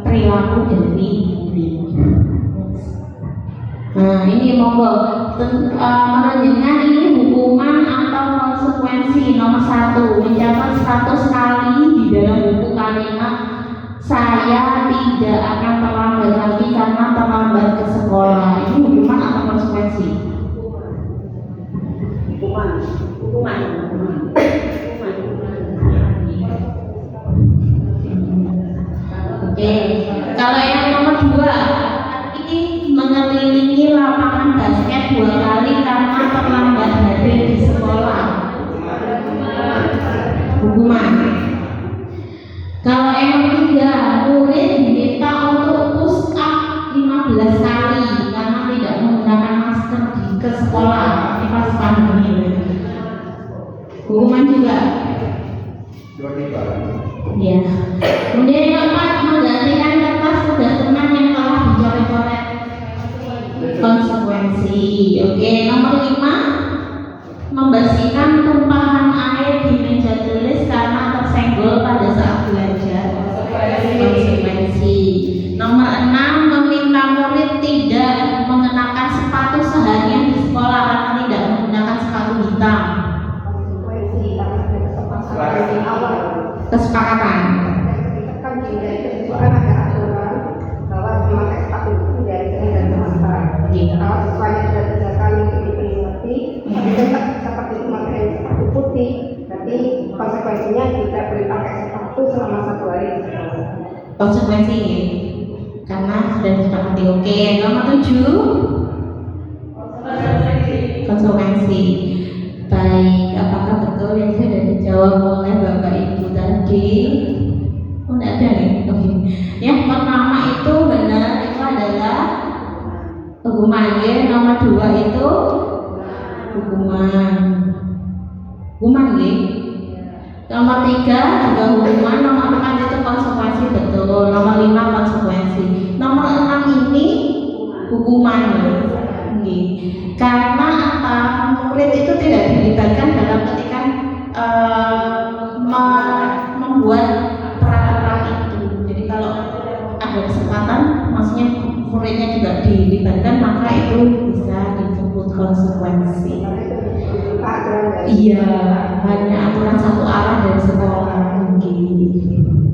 perilaku dari murid. Nah ini monggo menunjukkan ini hukuman atau konsekuensi nomor 1, mencatat 100 kali di dalam buku kalimat saya tidak akan terlambat lagi karena terlambat ke sekolah. Ini hukuman atau konsekuensi? Hukuman. Oke, kalau yang nomor 2 ini mengelilingi lapangan basket 2 kali karena terlambat hadir di sekolah. Hukuman. Kalau yang ketiga, murid diminta untuk push up 15 kali karena tidak menggunakan masker ke sekolah di pas pandemi. Hukuman juga. Ya. Kemudian yang keempat, menggantikan kertas tugas teman yang telah dicoret-coret. Konsekuensi. Oke, nomor 5, membersihkan tumpahan air di meja tulis karena tersenggol pada saat belajar. Konsekuensi. Nomor 6, meminta murid tidak mengenakan sepatu seharian di sekolah karena tidak menggunakan sepatu hitam. Kesepakatan. Kan juga itu kan ada aturan bahwa memakai sepatu itu dari Senin dan Selasa. Kalau siswanya sudah 3 kali itu diperingati, tapi tetap seperti itu memakai sepatu putih, berarti konsekuensinya tidak boleh pakai sepatu selama 1 hari. Konsekuensi karena sudah disepakati. Oke, nomor 7, konsekuensi. Baik, apakah betul yang sudah dijawab oleh Bapak Ibu tadi? Oh, tidak ada nih. Oke. Yang pertama itu benar, itu adalah hukuman. Ya. Nomor 2 itu hukuman. Hukuman ya. Nomor 3 juga hukuman. Nomor 4 itu konsekuensi, betul. Nomor 5 konsekuensi. Nomor 6 ini hukuman. Karena apa? Murid itu tidak dilibatkan dalam ketika membuat peraturan itu. Jadi kalau ada kesempatan, maksudnya muridnya juga dilibatkan, maka itu bisa disebut konsekuensi. Iya, hanya aturan satu arah dari sekolah.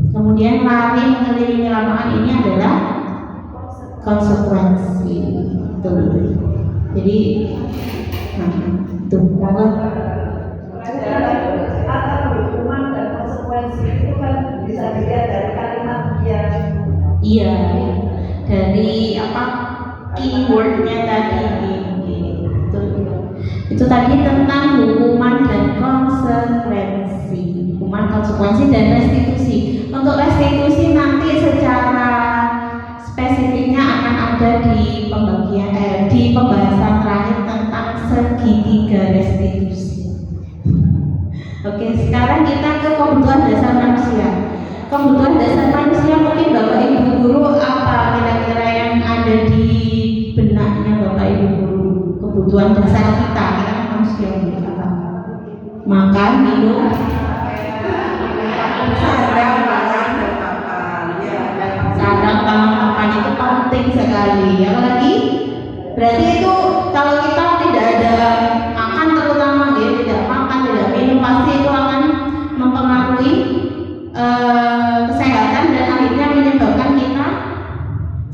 Kemudian lari mengelilingi lapangan ini adalah konsekuensi. Tuh. Jadi, tuh banget. Antara hukuman dan konsekuensi itu kan bisa dilihat dari kalimat dia. Iya, dari apa keywordnya tadi. Itu tadi tentang hukuman dan konsekuensi, hukuman, konsekuensi dan restitusi. Untuk restitusi nanti secara spesifiknya akan ada di pembahasan terakhir tentang segitiga restitusi. Oke, sekarang kita ke kebutuhan dasar manusia. Kebutuhan dasar manusia mungkin Bapak Ibu guru apa kira-kira yang ada di benaknya Bapak Ibu guru? Kebutuhan dasar kita manusia apa? Makan, minum, Sadar, makan, dan makan. Ya. sadar, makan itu penting sekali. Apalagi berarti itu kalau kita tidak ada makan, terutama ya tidak makan, tidak minum, pasti itu akan mempengaruhi kesehatan dan akhirnya menyebabkan kita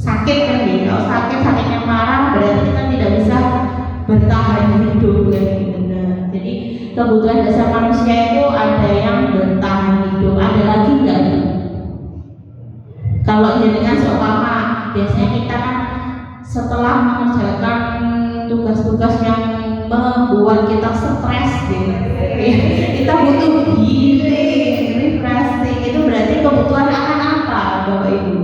sakit kan ya. Kalau sakitnya parah berarti kita tidak bisa bertahan hidup kan. Jadi kebutuhan dasar manusia itu ada yang bertahan hidup, ada lagi enggak? Kalau jenengan seumpama biasanya kita kan setelah mengerjakan tugas-tugas yang membuat kita stres gitu, kita butuh healing, refreshing. Itu berarti kebutuhan akan apa Bapak Ibu?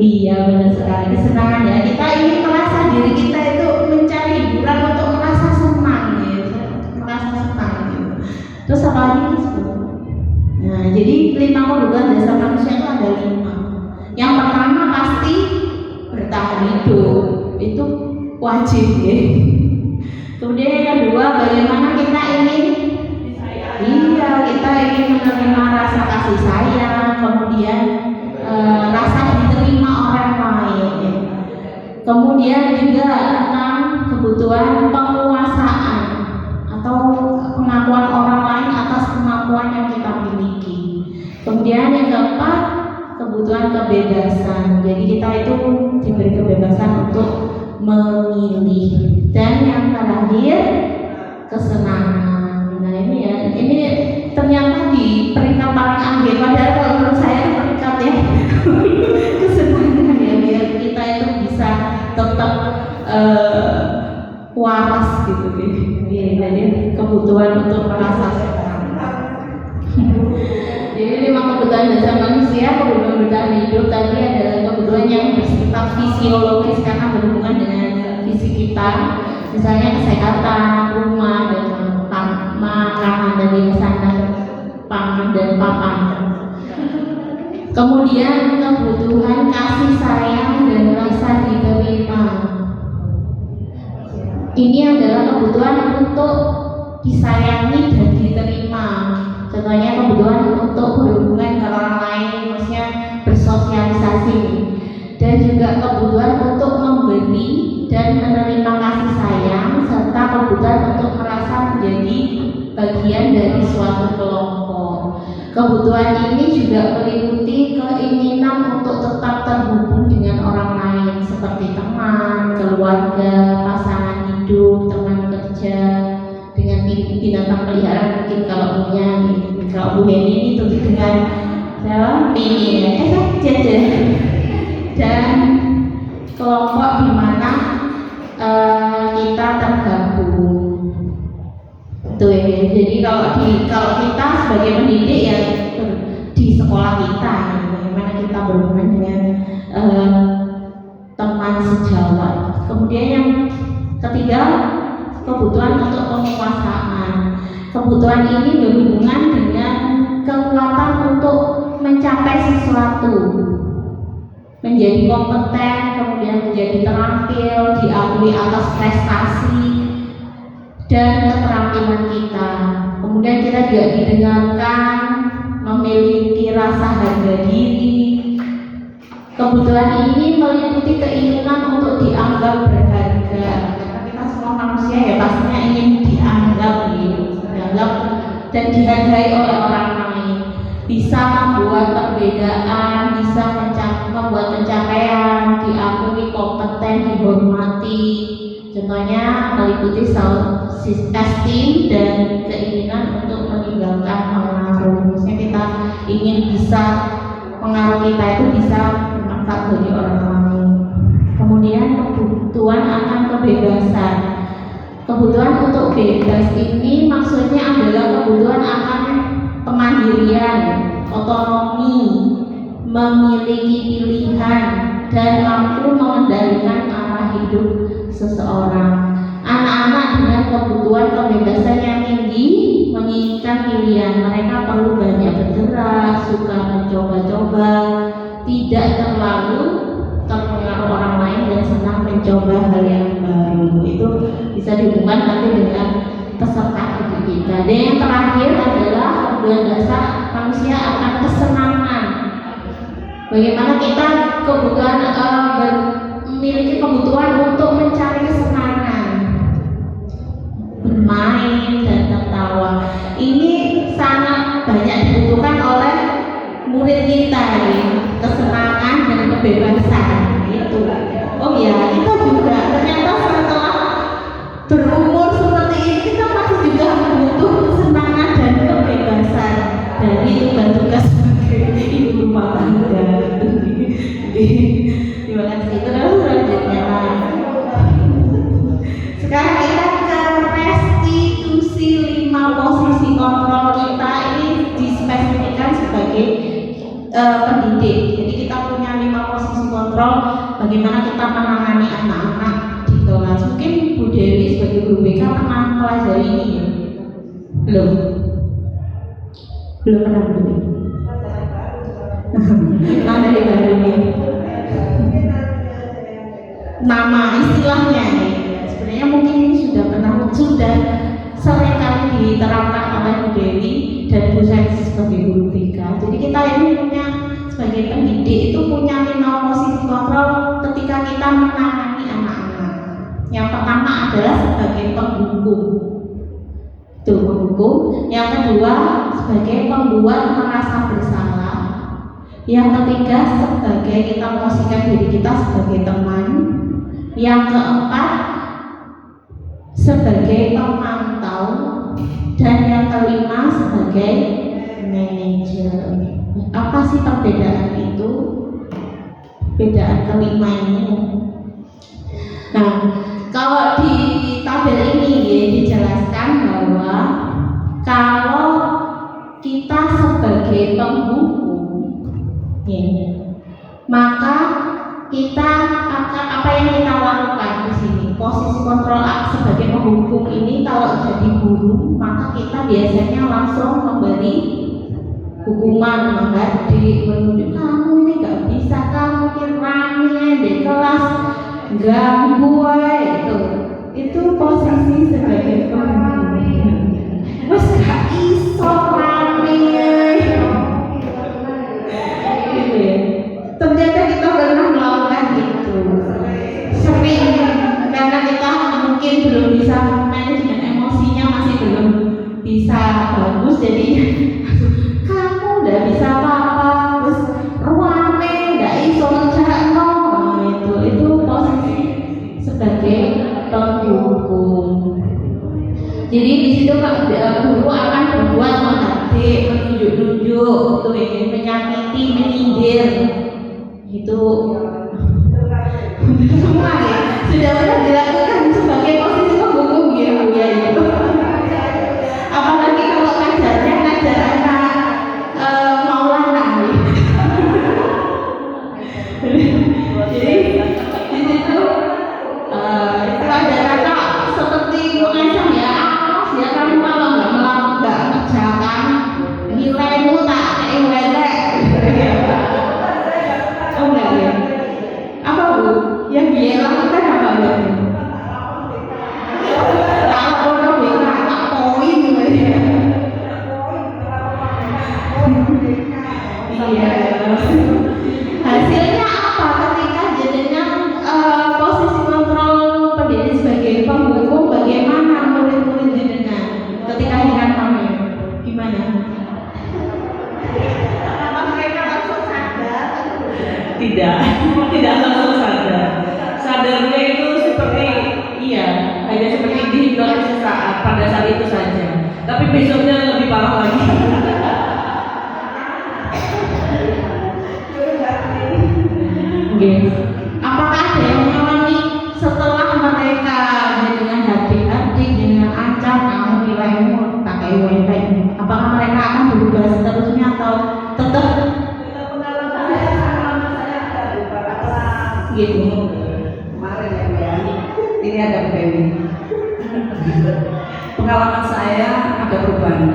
Iya benar sekali, kesenangan ya. Kita ingin merasa diri kita itu mencari hiburan untuk merasa senang gitu, merasa senang gitu. Terus apa lagi disebut? Nah, jadi 5 kebutuhan dasar manusia itu ada 5. Yang pertama pasti bertahan hidup, itu wajib ya. Kemudian yang kedua, bagaimana kita ingin kita ingin menerima rasa kasih sayang, kemudian rasa diterima orang lain. Kemudian juga tentang kebutuhan penguasaan atau pengakuan orang lain atas kemampuan yang kita miliki. Kemudian yang keempat, kebutuhan kebebasan. Jadi kita itu diberi kebebasan untuk memilih. Dan yang terakhir, kesenangan. Nah ini ya, ini ternyata di peringkat paling akhir. Padahal kalau menurut saya peringkat ya kesenangan ya, biar kita itu bisa tetap waras gitu deh. Jadi kebutuhan untuk merasa senang. Jadi 5 kebutuhan dasar manusia, kebutuhan bertahan hidup tadi adalah kebutuhan yang bersifat fisiologis karena berhubungan dengan fisik kita, misalnya kesehatan, rumah, dan makanan dan sana, pangan dan papan. Kemudian kebutuhan kasih sayang dan rasa diterima. Ini adalah kebutuhan untuk disayangi dan diterima. Contohnya kebutuhan untuk berhubungan dengan orang lain, maksudnya bersosialisasi. Dan juga kebutuhan untuk memberi dan menerima kasih sayang, serta kebutuhan untuk merasa menjadi bagian dari suatu kelompok. Kebutuhan ini juga meliputi keinginan untuk tetap terhubung dengan orang lain seperti teman, keluarga, pasangan hidup, teman kerja, dengan binatang peliharaan mungkin kalau punya. Kalau Bu Heni itu dengan dan kelompok di mana kita tergabung. Itu ya. Jadi kalau kita sebagai pendidik ya di sekolah kita, bagaimana kita berhubungan dengan teman sejawat. Kemudian yang ketiga, kebutuhan untuk penguasaan. Kebutuhan ini berhubungan dengan kekuatan untuk mencapai sesuatu. menjadi kompeten, kemudian menjadi terampil, diakui atas prestasi dan keterampilan kita. Kemudian kita juga didengarkan, memiliki rasa harga diri. Kebutuhan ini meliputi keinginan untuk dianggap berharga. Karena kita semua manusia ya pastinya ingin dianggap dan dihargai oleh orang lain. Bisa membuat perbedaan, bisa membuat pencapaian, diakui, kompeten, dihormati. Contohnya meliputi self-esteem dan keinginan untuk meninggalkan pengaruh. Maksudnya kita ingin bisa pengaruh kita itu bisa bermanfaat bagi orang lain. Kemudian kebutuhan akan kebebasan. Kebutuhan untuk bebas ini maksudnya adalah kebutuhan akan kemandirian, otonomi, memiliki pilihan, dan mampu mengendalikan arah hidup seseorang. Anak-anak dengan kebutuhan kebebasan yang tinggi menginginkan pilihan. Mereka perlu banyak bergerak, suka mencoba-coba, tidak terlalu terpengaruh orang lain dan senang mencoba hal yang baru. Itu bisa dihubungkan nanti dengan peserta hidup kita. Dan yang terakhir adalah kebutuhan dasar manusia akan kesenangan. Bagaimana kita memiliki kebutuhan untuk mencari kesenangan, bermain dan tertawa. Ini sangat banyak dibutuhkan oleh murid kita nih, kesenangan dan kebebasan itu. Oh ya, kita juga ternyata setelah berumur seperti ini kita masih juga butuh kesenangan dan kebebasan dari tugas sebagai ibu rumah tangga. Terima kasih. Terus selanjutnya, sekarang kita ke restitusi 5 posisi kontrol kita. Ini dispesifikkan sebagai pendidik. Jadi kita punya 5 posisi kontrol bagaimana kita menangani anak-anak di kelas. Mungkin Bu Dewi sebagai guru BK pernah pelajari ini ya? Belum pernah Bu. Nah, dari baru ini nama istilahnya nih. Sebenarnya mungkin ini sudah sering kali diterapkan oleh Bu Dewi dan Bu Sen sebagai guru BK. Jadi kita ini punya sebagai pendidik itu punya 5 posisi kontrol ketika kita menangani anak-anak. Yang pertama adalah sebagai penghukum. Itu penghukum. Yang kedua sebagai pembuat merasa bersalah. Yang ketiga sebagai kita memposisikan diri kita sebagai teman. Yang keempat sebagai pemantau. Dan yang kelima sebagai manajer. Apa sih perbedaan itu? Perbedaan kelima ini. Nah, kalau di tabel ini ya, dijelaskan bahwa kalau kita sebagai penghukum, ya, maka kita akan apa yang kita lakukan di sini. Posisi kontrol sebagai penghukum ini kalau jadi guru, maka kita biasanya langsung memberi hukuman, menghardik, menunjuk kamu ini gak bisa, kamu kiranya di kelas ganggu itu posisi sebagai penghukum. Terus gak iso rame gitu ya. Ternyata kita pernah melakukan itu sering, karena kita mungkin belum bisa manajemen emosinya, masih belum bisa bagus, jadi kamu udah bisa apa-apa, terus ruame udah iso kerjaan itu posisi sebagai penghukum. Jadi di situ guru akan berbuat menghardik, menunjuk-nunjuk, ingin menyakiti, menyindir. Itu semua ya sudah pernah dilakukan sebagai posisi penghukum ya Bu ya. Apalagi kalau ngajarnya ngajar anak Maulana. Jadi di situ itu ada kata seperti mengancam ya, awas ya kamu kalau nggak mengerjakan nilaimu tak elek. Oh enggak ya. Tapi besoknya lebih parah lagi. Oke. Apakah ada yang mengalami setelah mereka dengan hati-hati dengan ancam kamu nilaimu pakai WiFi? Apakah mereka akan berubah seterusnya atau tetap gitu? Kemarin ya, ini ada Dewi. Pengalaman saya ada perubahan.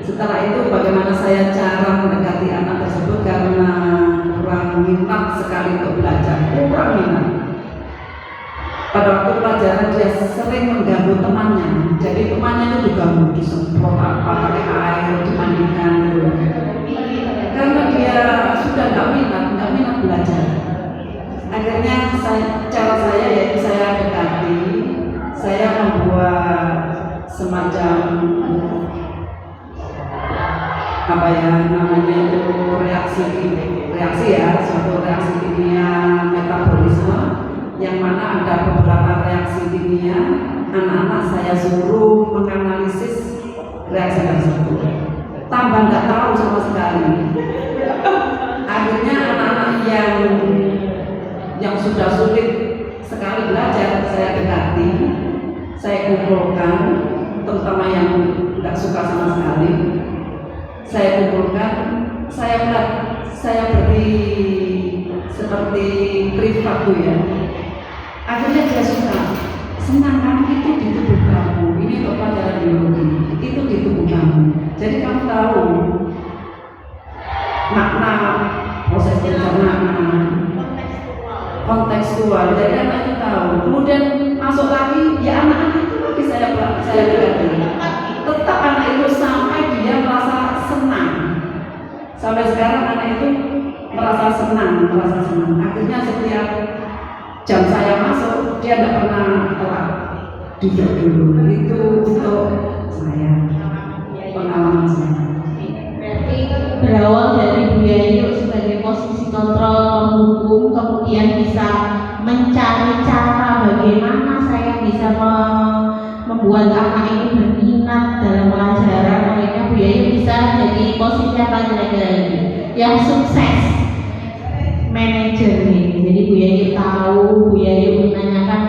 Setelah itu bagaimana saya cara mendekati anak tersebut karena kurang minat sekali untuk belajar, kurang minat. Pada waktu pelajaran dia sering mengganggu temannya, jadi temannya itu diganggu, disemprot apa pakai air, dimandikan gitu. Karena dia sudah nggak minat belajar. Akhirnya cara saya yaitu saya dekati, saya membuat semacam apa ya namanya itu reaksi ya, suatu reaksi kimia metabolisme yang mana ada beberapa reaksi kimia. Anak-anak saya suruh menganalisis reaksi tersebut, tambah nggak tahu sama sekali. Akhirnya anak-anak yang sudah sulit sekali belajar saya dekati, saya kumpulkan, terutama yang nggak suka sama sekali. Saya kumpulkan, saya beri seperti privat tuh ya. Akhirnya dia suka, senang kan, itu di tubuh kamu, ini untuk pelajaran biologi, itu di tubuh kamu. Jadi kamu tahu makna proses pencernaan, kontekstual, jadi anak itu tahu. Kemudian masuk lagi, ya anak-anak itu lagi saya beri. Tetap anak itu sampai dia merasa senang. Sampai sekarang anak itu merasa senang. Akhirnya setiap jam saya masuk, dia tidak pernah telat. Duduk dulu. Itu untuk saya, pengalaman saya. Berawal dari Bu Yayu sebagai posisi kontrol penghukum, kemudian bisa mencari cara bagaimana saya bisa membuat anak ini berminat dalam pelajaran. Akhirnya Bu Yayu bisa jadi posisi apa kira-kira ini yang sukses, manajer ini. Jadi Bu Yayu tahu, Bu Yayu menanyakan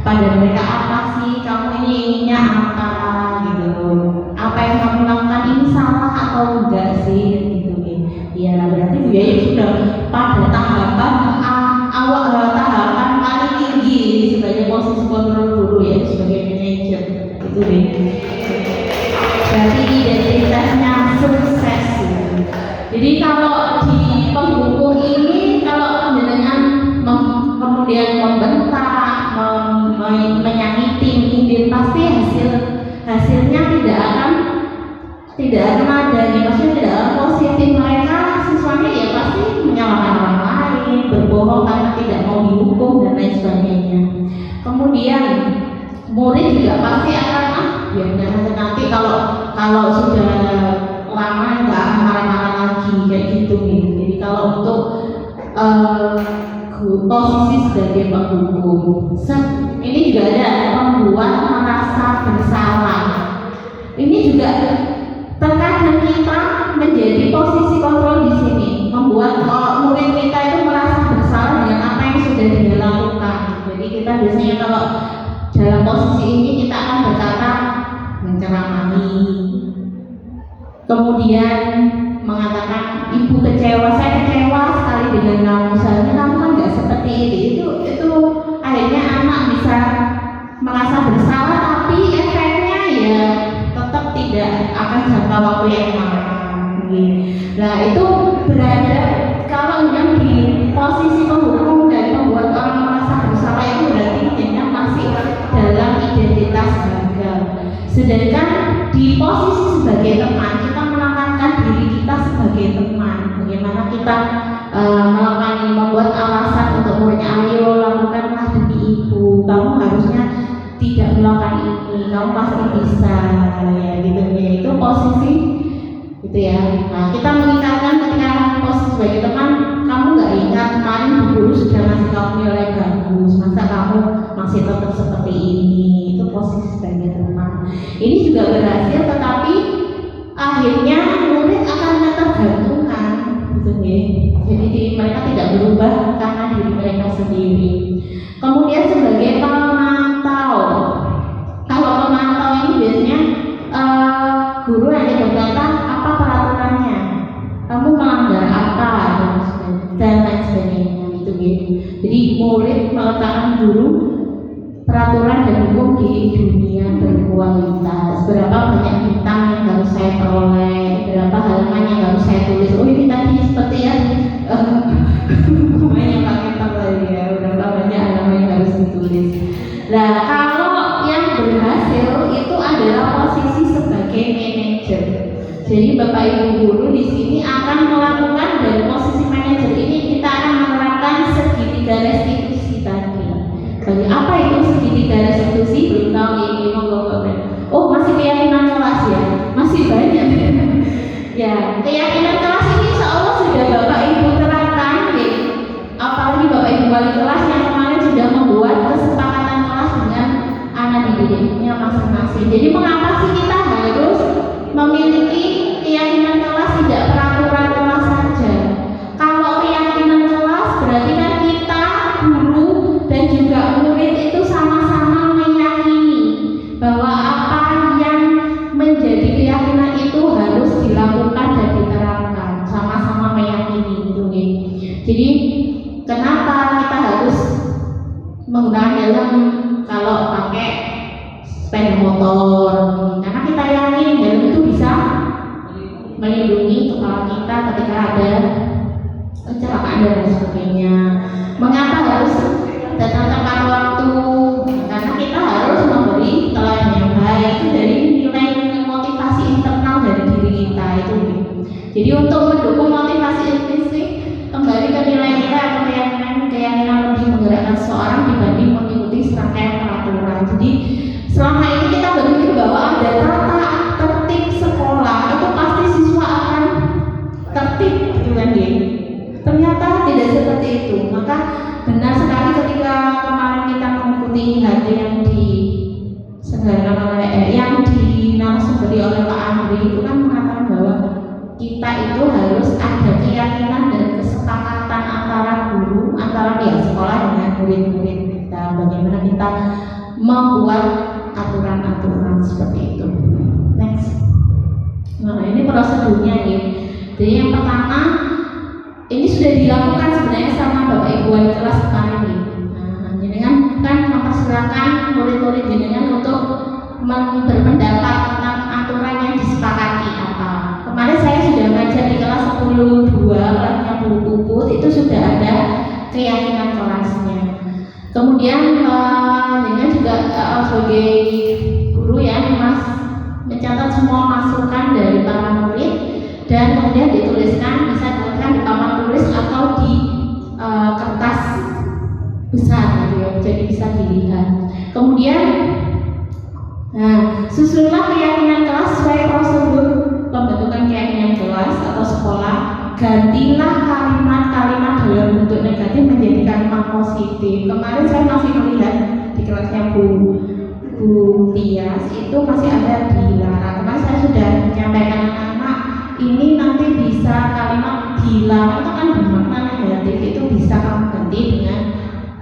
pada mereka, apa sih kamu ini inginnya apa gitu, apa yang kamu lakukan ini salah atau enggak sih gitu. Ya berarti Bu Yayu sudah pada tahapan tahapan paling tinggi sebagai posisi kontrol guru ya, sebagai manajer itu deh. Berarti identitasnya sukses gitu. Jadi kalau di penghukum ini, kalau dengan kemudian membentak, menyakiti, mungkin pasti hasilnya tidak akan ada, maksudnya tidak akan positif. Mereka siswanya ya pasti menyalahkan orang lain, berbohong karena tidak mau dihukum dan lain sebagainya. Kemudian murid juga pasti akan nanti kalau sudah lama nggak akan marah-marah lagi kayak gitu nih. Jadi kalau untuk posisi sebagai penghukum, ini juga ada membuat merasa bersalah. Ini juga terkadang kita menjadi posisi kontrol di sini, membuat murid kita itu merasa bersalah dengan apa yang sudah dia lakukan. Jadi kita biasanya kalau dalam posisi ini kita akan berkata menceramai, kemudian mengatakan ibu kecewa, saya kecewa sekali dengan kamu, seharusnya kamu kan nggak seperti ini. Itu akhirnya anak bisa merasa bersalah, tapi efeknya ya tetap tidak akan jangka waktu yang lama. Nah itu berada, kalau yang di posisi penghukum dan membuat orang merasa bersalah itu berarti dia masih dalam identitas gagal. Sedangkan di posisi sebagai teman, kita menekankan diri kita sebagai teman. Bagaimana kita melakukan, membuat alasan untuk muridnya, ayo lakukanlah demi ibu, kamu harusnya tidak melakukan ini, kamu pasti bisa ya gitu ya. Itu posisi gitu ya. Nah kita mengingatkan ketika posisi sebagai teman, kamu nggak ingat kemarin bu guru sudah ngasih kamu nilai bagus, masa kamu masih tetap seperti ini. Itu posisi sebagai teman. Ini juga berhasil, tetapi ya. Jadi murid meletakkan guru peraturan dan hukum di dunia berkualitas. Berapa banyak bintang yang harus saya peroleh, berapa halaman yang harus saya tulis. Oh ini tadi seperti ya banyak pakai lagi ya, berapa banyak halaman yang harus ditulis. Nah kalau yang berhasil itu adalah posisi sebagai manajer. Jadi Bapak Ibu guru di sini akan melakukan dari posisi manajer ini kita akan menerapkan segitiga restitusi tadi. Bagi apa itu segitiga restitusi? Belum tahu ini oh masih keyakinan kelas ya, masih banyak. Ya keyakinan kelas ini insya Allah sudah Bapak Ibu terapkan ya. Apalagi Bapak Ibu wali kelas yang kemarin sudah membuat kesepakatan kelas dengan anak didiknya masing-masing. Jadi mengapa sih kita harus memiliki keyakinan kelas, tidak peraturan kelas saja? Kalau keyakinan kelas berarti kan kita guru dan juga murid itu sama-sama meyakini bahwa apa yang menjadi keyakinan itu harus dilakukan dan diterapkan, sama-sama meyakini itu nih. Jadi kenapa kita harus menggunakan helm kalau pakai sepeda motor? Karena kita yakin helm itu bisa melindungi kepala kita ketika ada kecelakaan dan lain sebagainya. Mengapa harus datang tepat waktu? Karena kita harus memberi teladan yang baik. Itu dari nilai motivasi internal dari diri kita itu. Jadi untuk mendukung motivasi intrinsik, kembali ke nilai kita atau keyakinan lebih menggerakkan seseorang dibanding mengikuti serangkaian peraturan. Jadi selama ini kita berpikir bahwa ada tata tertib sekolah itu pasti siswa akan tertib, gitu kan dia. Ternyata tidak seperti itu. Maka benar sekali ketika kemarin kita mengikuti HT yang narasumber oleh Pak Andri itu kan mengatakan bahwa kita itu harus ada keyakinan dan kesepakatan antara guru, antara pihak sekolah dengan murid-murid kita. Bagaimana kita membuat aturan-aturan seperti itu. Next. Nah ini prosedurnya ya. Jadi yang pertama ini sudah dilakukan sebenarnya sama Bapak Ibu wali kelas kemarin nih. Nah, jenengan kan mempersilahkan murid-murid jenengan untuk berpendapat tentang aturan yang disepakati apa. Kemarin saya sudah ngajar di kelas 10-2, kelasnya Bu Puput, itu sudah ada keyakinan kelasnya. Kemudian jenengan juga sebagai guru ya mencatat semua masukan dari para murid dan kemudian dituliskan, bisa dituliskan di papan tulis atau di kertas besar gitu ya, jadi bisa dilihat. Kemudian susunlah keyakinan kelas sesuai prosedur pembentukan keyakinan kelas atau sekolah. Gantilah kalimat-kalimat dalam bentuk negatif menjadi kalimat positif. Kemarin saya masih melihat di kelasnya Bu Tias itu masih ada dilarang. Kemarin saya sudah menyampaikan anak-anak ini nanti bisa kalimat dilarang itu kan bermakna negatif, itu bisa kamu ganti dengan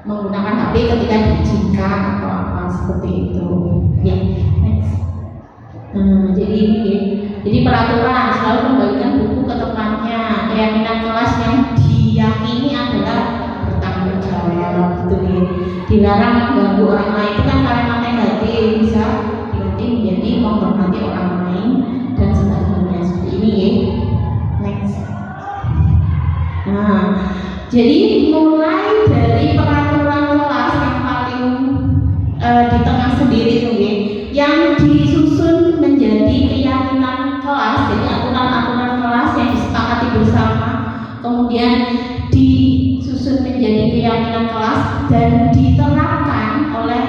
menggunakan HP ketika diizinkan atau apa seperti itu. Ya, next. Jadi ini ya. Jadi peraturan selalu kembalikan buku ke tempatnya. Keyakinan kelas yang diyakini adalah bertanggung jawab gitu ya. Dilarang mengganggu orang lain itu kan kalimat negatif, bisa diganti menjadi menghormati orang lain dan sebagainya seperti ini ya. Next. Nah, jadi mulai dari peraturan kelas yang paling di tengah sendiri tuh ya, yang disusun menjadi keyakinan kelas, jadi aturan-aturan kelas yang disepakati bersama, kemudian disusun menjadi keyakinan kelas dan diterapkan oleh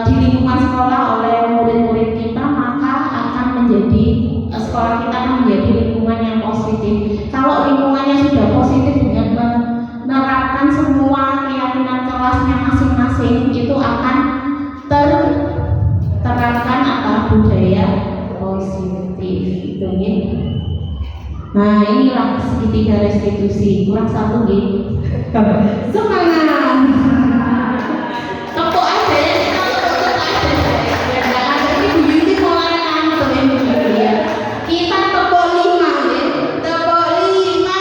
di lingkungan sekolah oleh murid-murid kita, maka akan menjadi sekolah kita akan menjadi lingkungan yang positif. Kalau lingkungannya sudah positif dengan menerapkan semua keyakinan kelasnya masing-masing, itu akan terapkan apa budaya positif itu ya. Nah inilah segitiga restitusi, kurang satu gitu. Semangat. Tepuk aja ya, kita tepuk aja. Jangan nanti Bu Yuti mulai ngantuk ya. Kita tepuk 5 ya, tepuk 5.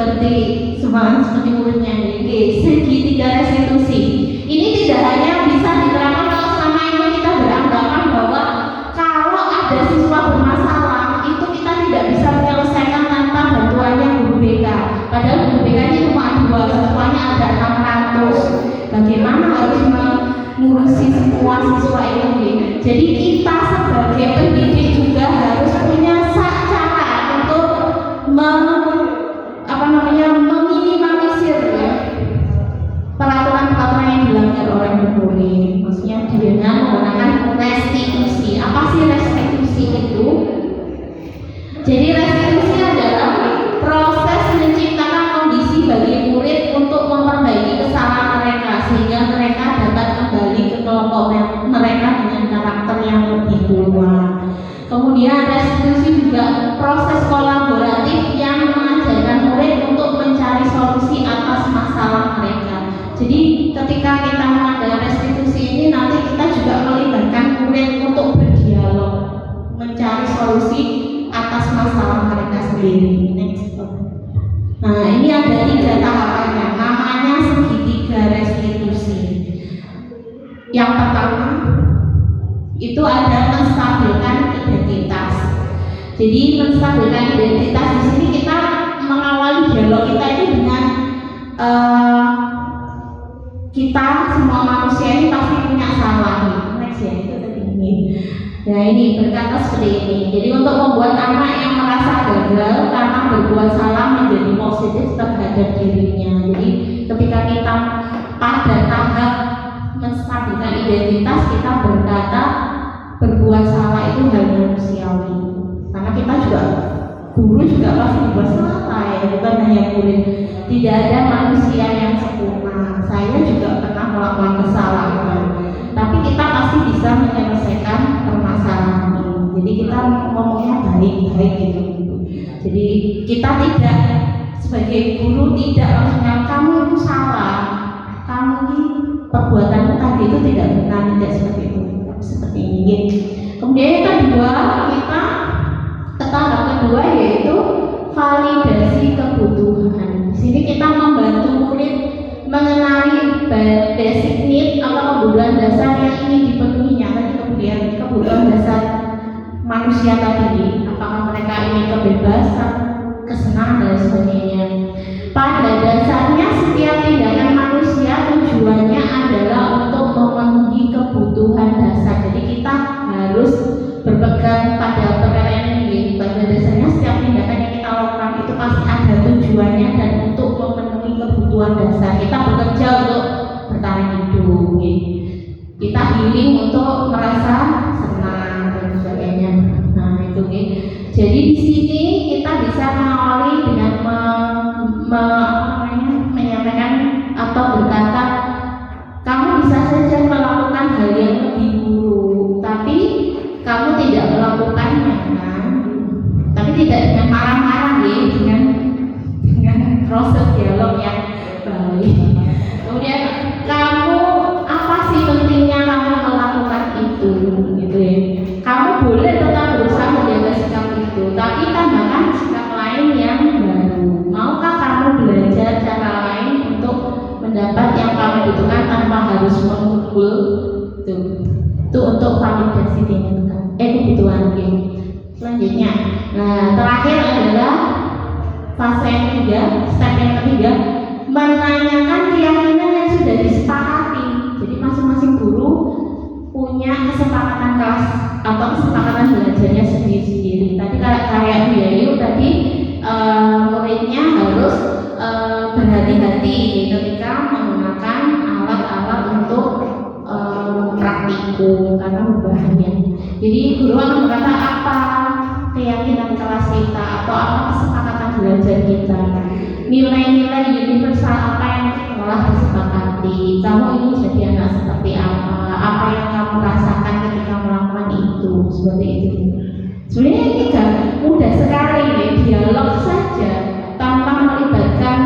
seperti muridnya ini segitiga restitusi. Ini tidak hanya bisa diterapkan kalau selama ini kita beranggapan bahwa kalau ada siswa bermasalah itu kita tidak bisa menyelesaikan tanpa bantuannya guru BK. Padahal guru BK ini cuma 2, siswanya ada 600. Bagaimana harus mengurusi semua siswa ini? Jadi kita sebagai pendidik juga harus punya cara untuk meminimalisir peraturan-peraturan yang dilanggar oleh murid. Maksudnya dengan menggunakan restitusi. Apa sih restitusi itu? Jadi restitusi adalah proses menciptakan kondisi bagi murid untuk memperbaiki kesalahan mereka sehingga mereka dapat kembali ke kelompok mereka dengan karakter yang lebih kuat. Kemudian restitusi juga proses kolaboratif yang mengajarkan murid untuk mencari solusi atas masalah mereka. Jadi ketika kita mengadakan restitusi ini nanti kita juga melibatkan murid untuk berdialog, mencari solusi atas masalah mereka sendiri. Next. Nah, ini ada 3 tahapannya, namanya segitiga restitusi. Yang pertama itu ada menstabilkan identitas. Jadi menstabilkan identitas di sini kita mengawali dialog kita itu dengan kita semua manusia ini pasti punya salah. Next ya, itu tadi ini. Nah ini berkata seperti ini. Jadi untuk membuat anak yang merasa gagal karena berbuat salah menjadi positif terhadap dirinya. Jadi ketika kita pada tahap menstabilkan identitas, kita berkata berbuat salah itu hal manusiawi. Karena kita juga guru juga pasti berbuat salah ya, bukan hanya murid. Tidak ada manusia yang sempurna. Saya juga pernah melakukan kesalahan. Tapi kita pasti bisa menyelesaikan permasalahan ini. Jadi kita ngomongnya baik-baik gitu. Jadi kita tidak sebagai guru tidak langsung kamu itu salah, kamu ini perbuatanmu tadi itu tidak benar, tidak seperti itu, seperti ini. Kemudian yang kedua kita tahap kedua yaitu validasi kebutuhan. Di sini kita membantu murid mengenali basic need atau kebutuhan dasar yang ingin dipenuhinya. Tadi kebutuhan dasar manusia tadi, apakah mereka ingin kebebasan, kesenangan dan sebagainya. Pada dasarnya setiap tindakan manusia tujuannya adalah untuk memenuhi kebutuhan dasar. Jadi kita harus berpegang pada perkara ini. Pada dasarnya setiap tindakan yang kita lakukan itu pasti ada tujuannya dan untuk memenuhi kebutuhan dasar. Kita bekerja untuk bertahan hidup, kita healing untuk merasa senang dan sebagainya. Nah itu, jadi di sini kita bisa mengawali dengan menyampaikan atau berkata, kamu bisa saja melakukan hal yang lebih buruk, tapi kamu tidak melakukannya, kan? Tapi tidak dengan marah-marah, dengan proses dialog yang baik. Kemudian kamu apa sih pentingnya kamu melakukan itu, gitu ya? Kamu boleh tetap berusaha menjaga sikap itu, tapi tambahkan sikap lain yang baru. Maukah kamu belajar cara lain untuk mendapat yang kamu butuhkan tanpa harus memukul? Itu untuk validasi kebutuhan. Selanjutnya, nah terakhir adalah fase yang ketiga, step yang ketiga, menanyakan keyakinan yang sudah disepakati. Jadi masing-masing guru punya kesepakatan kelas atau kesepakatan belajarnya sendiri-sendiri. Tadi kayak Bu Yayu tadi muridnya harus berhati-hati ketika menggunakan alat-alat untuk praktikum karena berbahaya. Jadi guru akan berkata apa keyakinan kelas kita atau apa kesepakatan belajar kita, nilai-nilai universal apa yang telah disepakati. Kamu ini jadi anak seperti apa yang kamu rasakan ketika melakukan itu, seperti itu. Sebenarnya ini kan mudah sekali, dialog saja tanpa melibatkan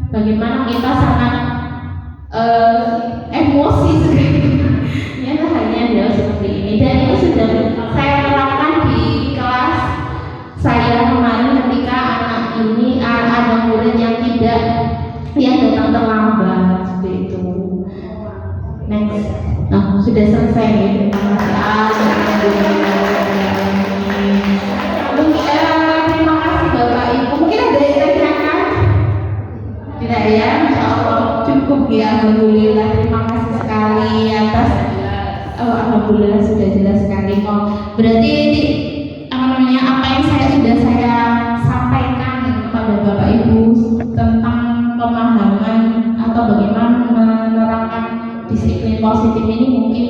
bagaimana kita sangat emosi sekali. Ternyata hanya dialog seperti ini, dan itu sudah saya terapkan di kelas saya kemarin ketika anak ini ada murid yang sudah selesai ya. Terima kasih. Terima kasih Bapak Ibu. Mungkin ada yang ditanyakan? Tidak ya, Insya Allah cukup ya. Alhamdulillah. Terima kasih sekali atas. Alhamdulillah sudah jelas sekali kok. Berarti apa yang sudah saya sampaikan kepada Bapak Ibu tentang pemahaman atau bagaimana menerapkan disiplin positif ini mungkin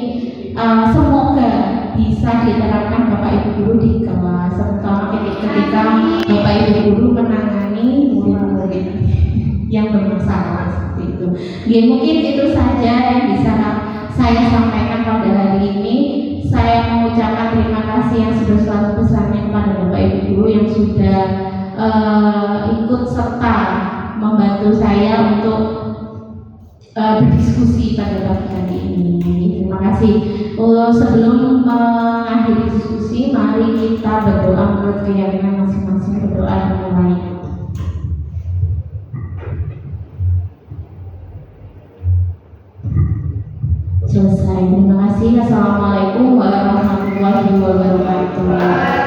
semoga bisa diterapkan Bapak Ibu guru di kelas, terutama ketika Bapak Ibu guru menangani murid-murid yang bermasalah seperti itu. Ya, mungkin itu saja yang bisa saya sampaikan pada hari ini. Saya mengucapkan terima kasih yang sudah selalu besarnya kepada Bapak Ibu guru yang sudah ikut serta membantu saya untuk berdiskusi pada pagi hari ini. Terima kasih. Sebelum mengakhiri diskusi, mari kita berdoa menurut keyakinan masing-masing. Berdoa dimulai. Selesai. Terima kasih. Assalamualaikum warahmatullahi wabarakatuh.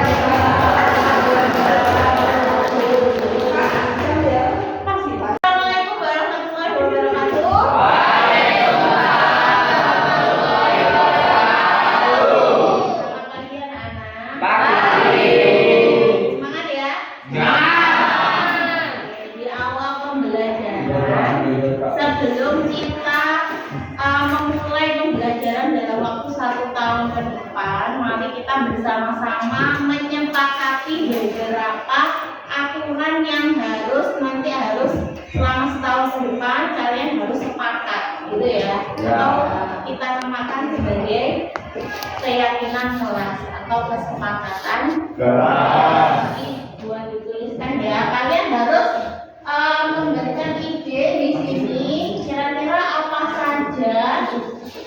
Sebelum kita memulai pembelajaran dalam waktu 1 tahun ke depan, mari kita bersama-sama menyepakati beberapa aturan yang nanti harus selama setahun ke depan kalian harus sepakat, gitu ya. Atau kita namakan sebagai keyakinan kelas atau kesepakatan kelas. Buat dituliskan ya, kalian harus memberikan ide di sini kira-kira apa saja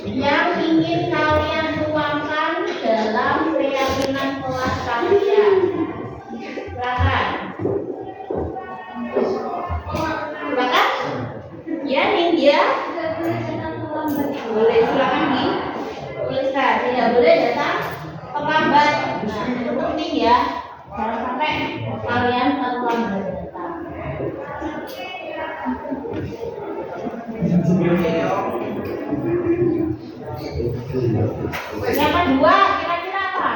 yang ingin kalian tuangkan dalam keyakinan kelas kalian. Silakan. Silakan. Ya, Nindya. Boleh, silakan dituliskan. Tidak boleh datang terlambat. Nah, itu penting ya. Jangan sampai kalian terlambat datang. Yang kedua, kira-kira apa?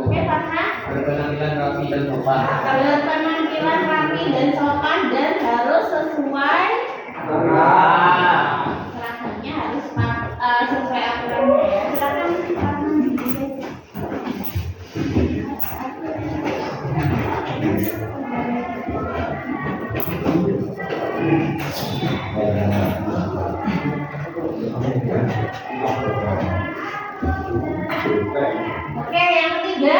Oke, Farna? Berpenampilan rapi dan sopan. Berpenampilan rapi dan sopan dan harus sesuai seragamnya harus sesuai aturannya ya. Silakan Oke, yang ketiga,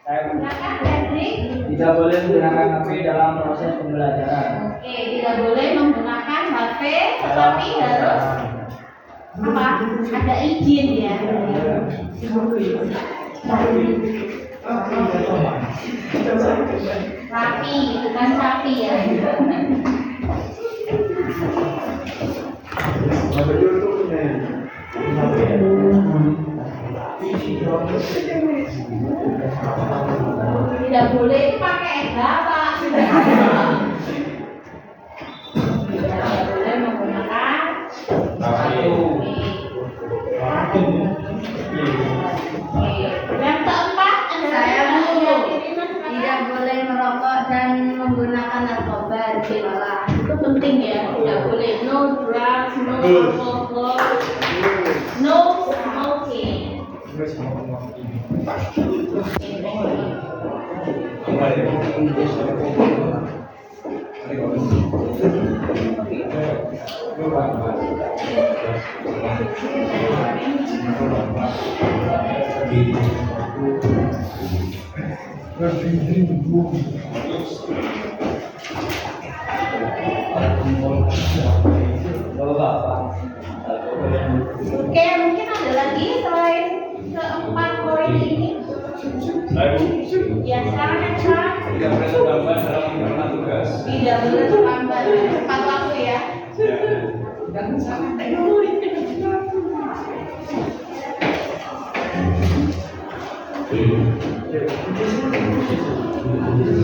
silakan Hendrik. Tidak boleh menggunakan HP dalam proses pembelajaran. Oke, tidak boleh menggunakan HP, tetapi harus apa? Ada izin ya. Rapi, bukan sapi ya. Tidak boleh pakai bapak. Tidak boleh menggunakan yang keempat Saya adalah tidak boleh merokok dan menggunakan narkoba di sekolah. itu penting ya, tidak boleh no drugs, no alcohol, no smoking. Oke, mungkin ada lagi selain keempat poin ini. Ya, sekarang yang sekarang Tidak boleh terlambat dalam mengerjakan tugas. tidak boleh terlambat tepat waktu ya. Oke,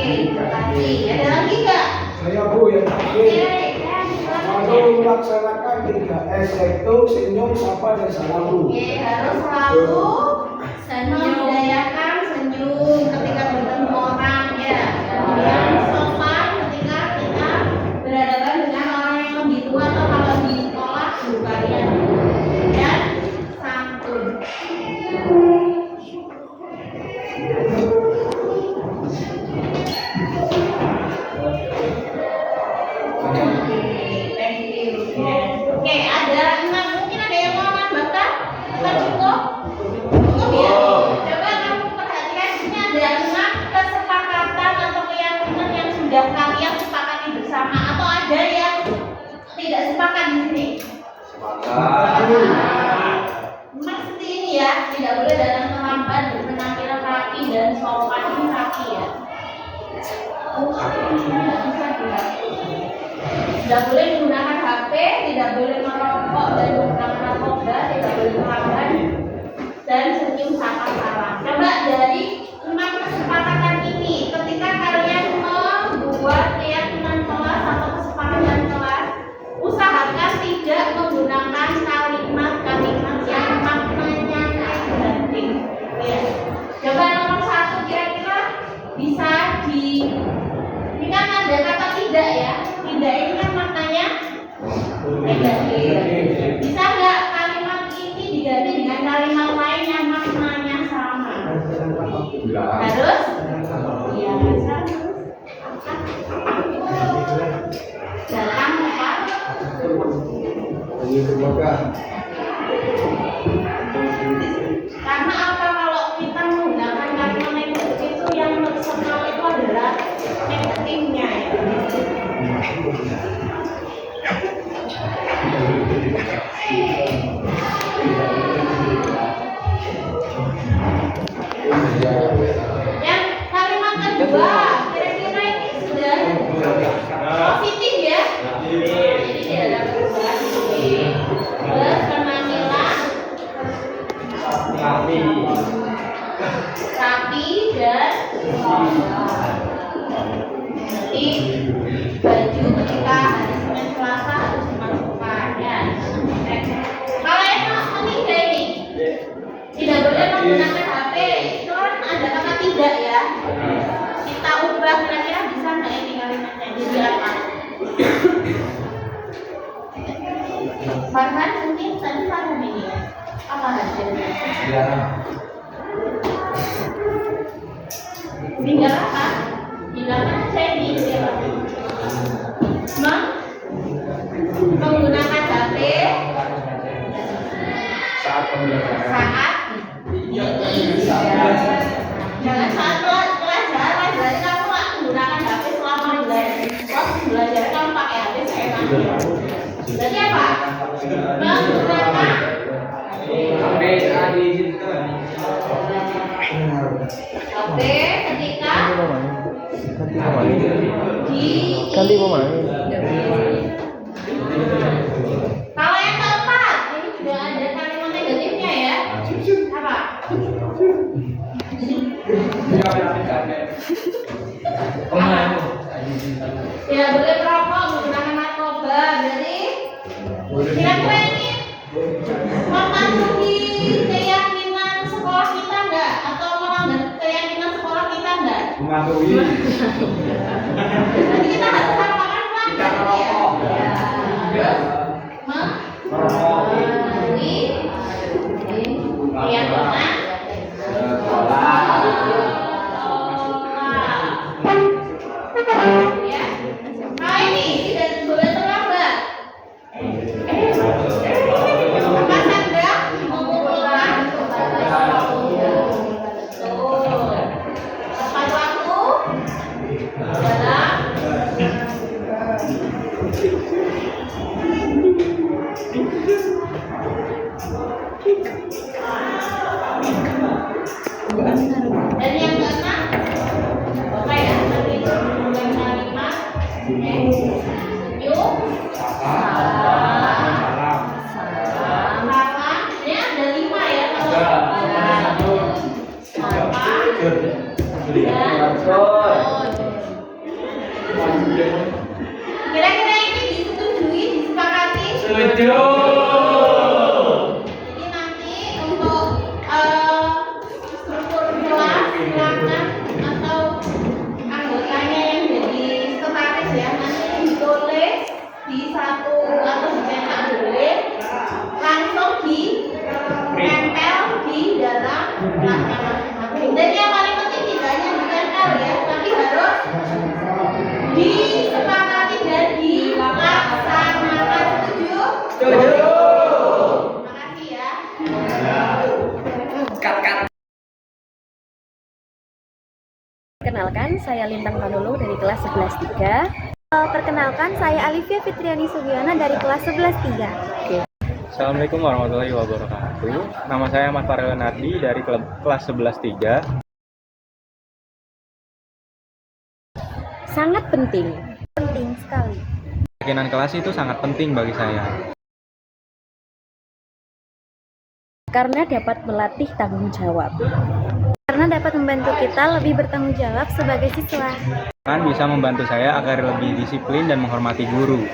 terima kasih. Ada lagi nggak? Saya Bu yang terakhir. Selalu melaksanakan 3S yaitu senyum, sapa, dan salam Bu. Oke, harus selalu membudayakan senyum ketika bertemu orang ya. Kemudian sopan ketika kita berhadapan dengan orang yang lebih tua atau kalau di sekolah guru kalian. Dan santun. Oke, ada 6, mungkin ada yang mau nambahkan? Atau cukup? Cukup ya? Coba kamu perhatikan, ini ada 6 kesepakatan atau keyakinan yang sudah kalian sepakati bersama, atau ada yang tidak sepakat di sini? Memang seperti ini ya, tidak boleh datang terlambat, berpenampilan rapi dan sopan. Ini rapi ya. Tidak boleh menggunakan HP, tidak boleh merokok dan menggunakan narkoba, tidak boleh makan dan senyum sama salam. Coba dari 6 kesepakatan ini, ketika kalian membuat keyakinan kelas atau kesepakatan kelas, usahakan tidak menggunakan kalimat-kalimat yang maknanya negatif. Ya. Coba nomor 1 kira-kira bisa ini kan ada kata tidak ya. Tidak ini kan maknanya negatif. Bisa nggak kalimat ini diganti dengan kalimat lain yang maknanya sama? Harus? Iya, bisa. Datang apa? Karena apa kalau kita menggunakan kalimat negatif itu yang personal itu adalah negatifnya ya. Yang kalimat kedua, kira-kira ini sudah positif ya? Jadi tidak ada perubahan. Berpenampilan rapi dan sopan. Jadi baju ketika hari Senin Selasa harus dimasukkan ya. Kalau yang ketiga ini tidak boleh menggunakan HP. Itu kan ada kata tidak ya. Kita ubah kira-kira bisa nggak ini kalimatnya jadi apa? Farhan mungkin tadi Farhan ini ya. Apa hasilnya? Tinggal apa? Tinggalkan saya di menggunakan HP saat jangan saat pelajaran kamu nggak menggunakan HP selama belajar kamu pakai HP seenaknya. Berarti apa? Menggunakan HP ketika kalau yang keempat, ini juga ada kalimat negatifnya ya. Apa? Tidak boleh merokok, menggunakan narkoba. Jadi kira-kira ini mempengaruhi keyakinan sekolah kita enggak? Atau melanggar keyakinan sekolah kita enggak? Mematuhi. Nanti kita harus samakan pelanggan ya. Mempengaruhi keyakinan ya. Nah ini tidak boleh terlambat. Mas Hendra mau Dan yang keenam, oke ya, nanti yang kalimat, senyum, salam, ini ada 5 ya kalau kira-kira ini disetujui, disepakati? Setuju. Jadi nanti untuk struktur kelas silakan atau anggotanya yang jadi sekretaris ya nanti ditulis di satu atau dicetak boleh langsung ditempel di dalam kelasnya masing-masing. Dan yang paling penting tidak hanya ditempel ya, tapi harus disepakati dan dilaksanakan. Setuju? Setuju. Terima kasih ya. Perkenalkan, saya Lintang Tanulu dari kelas 11-3. Perkenalkan, saya Alivia Fitriani Sugiono dari kelas 11-3. Assalamualaikum warahmatullahi wabarakatuh. Nama saya Ahmad Farel Nardi dari kelas 11-3. Sangat penting. Penting sekali. Keyakinan kelas itu sangat penting bagi saya. Karena dapat melatih tanggung jawab. Karena dapat membantu kita lebih bertanggung jawab sebagai siswa. Kan bisa membantu saya agar lebih disiplin dan menghormati guru.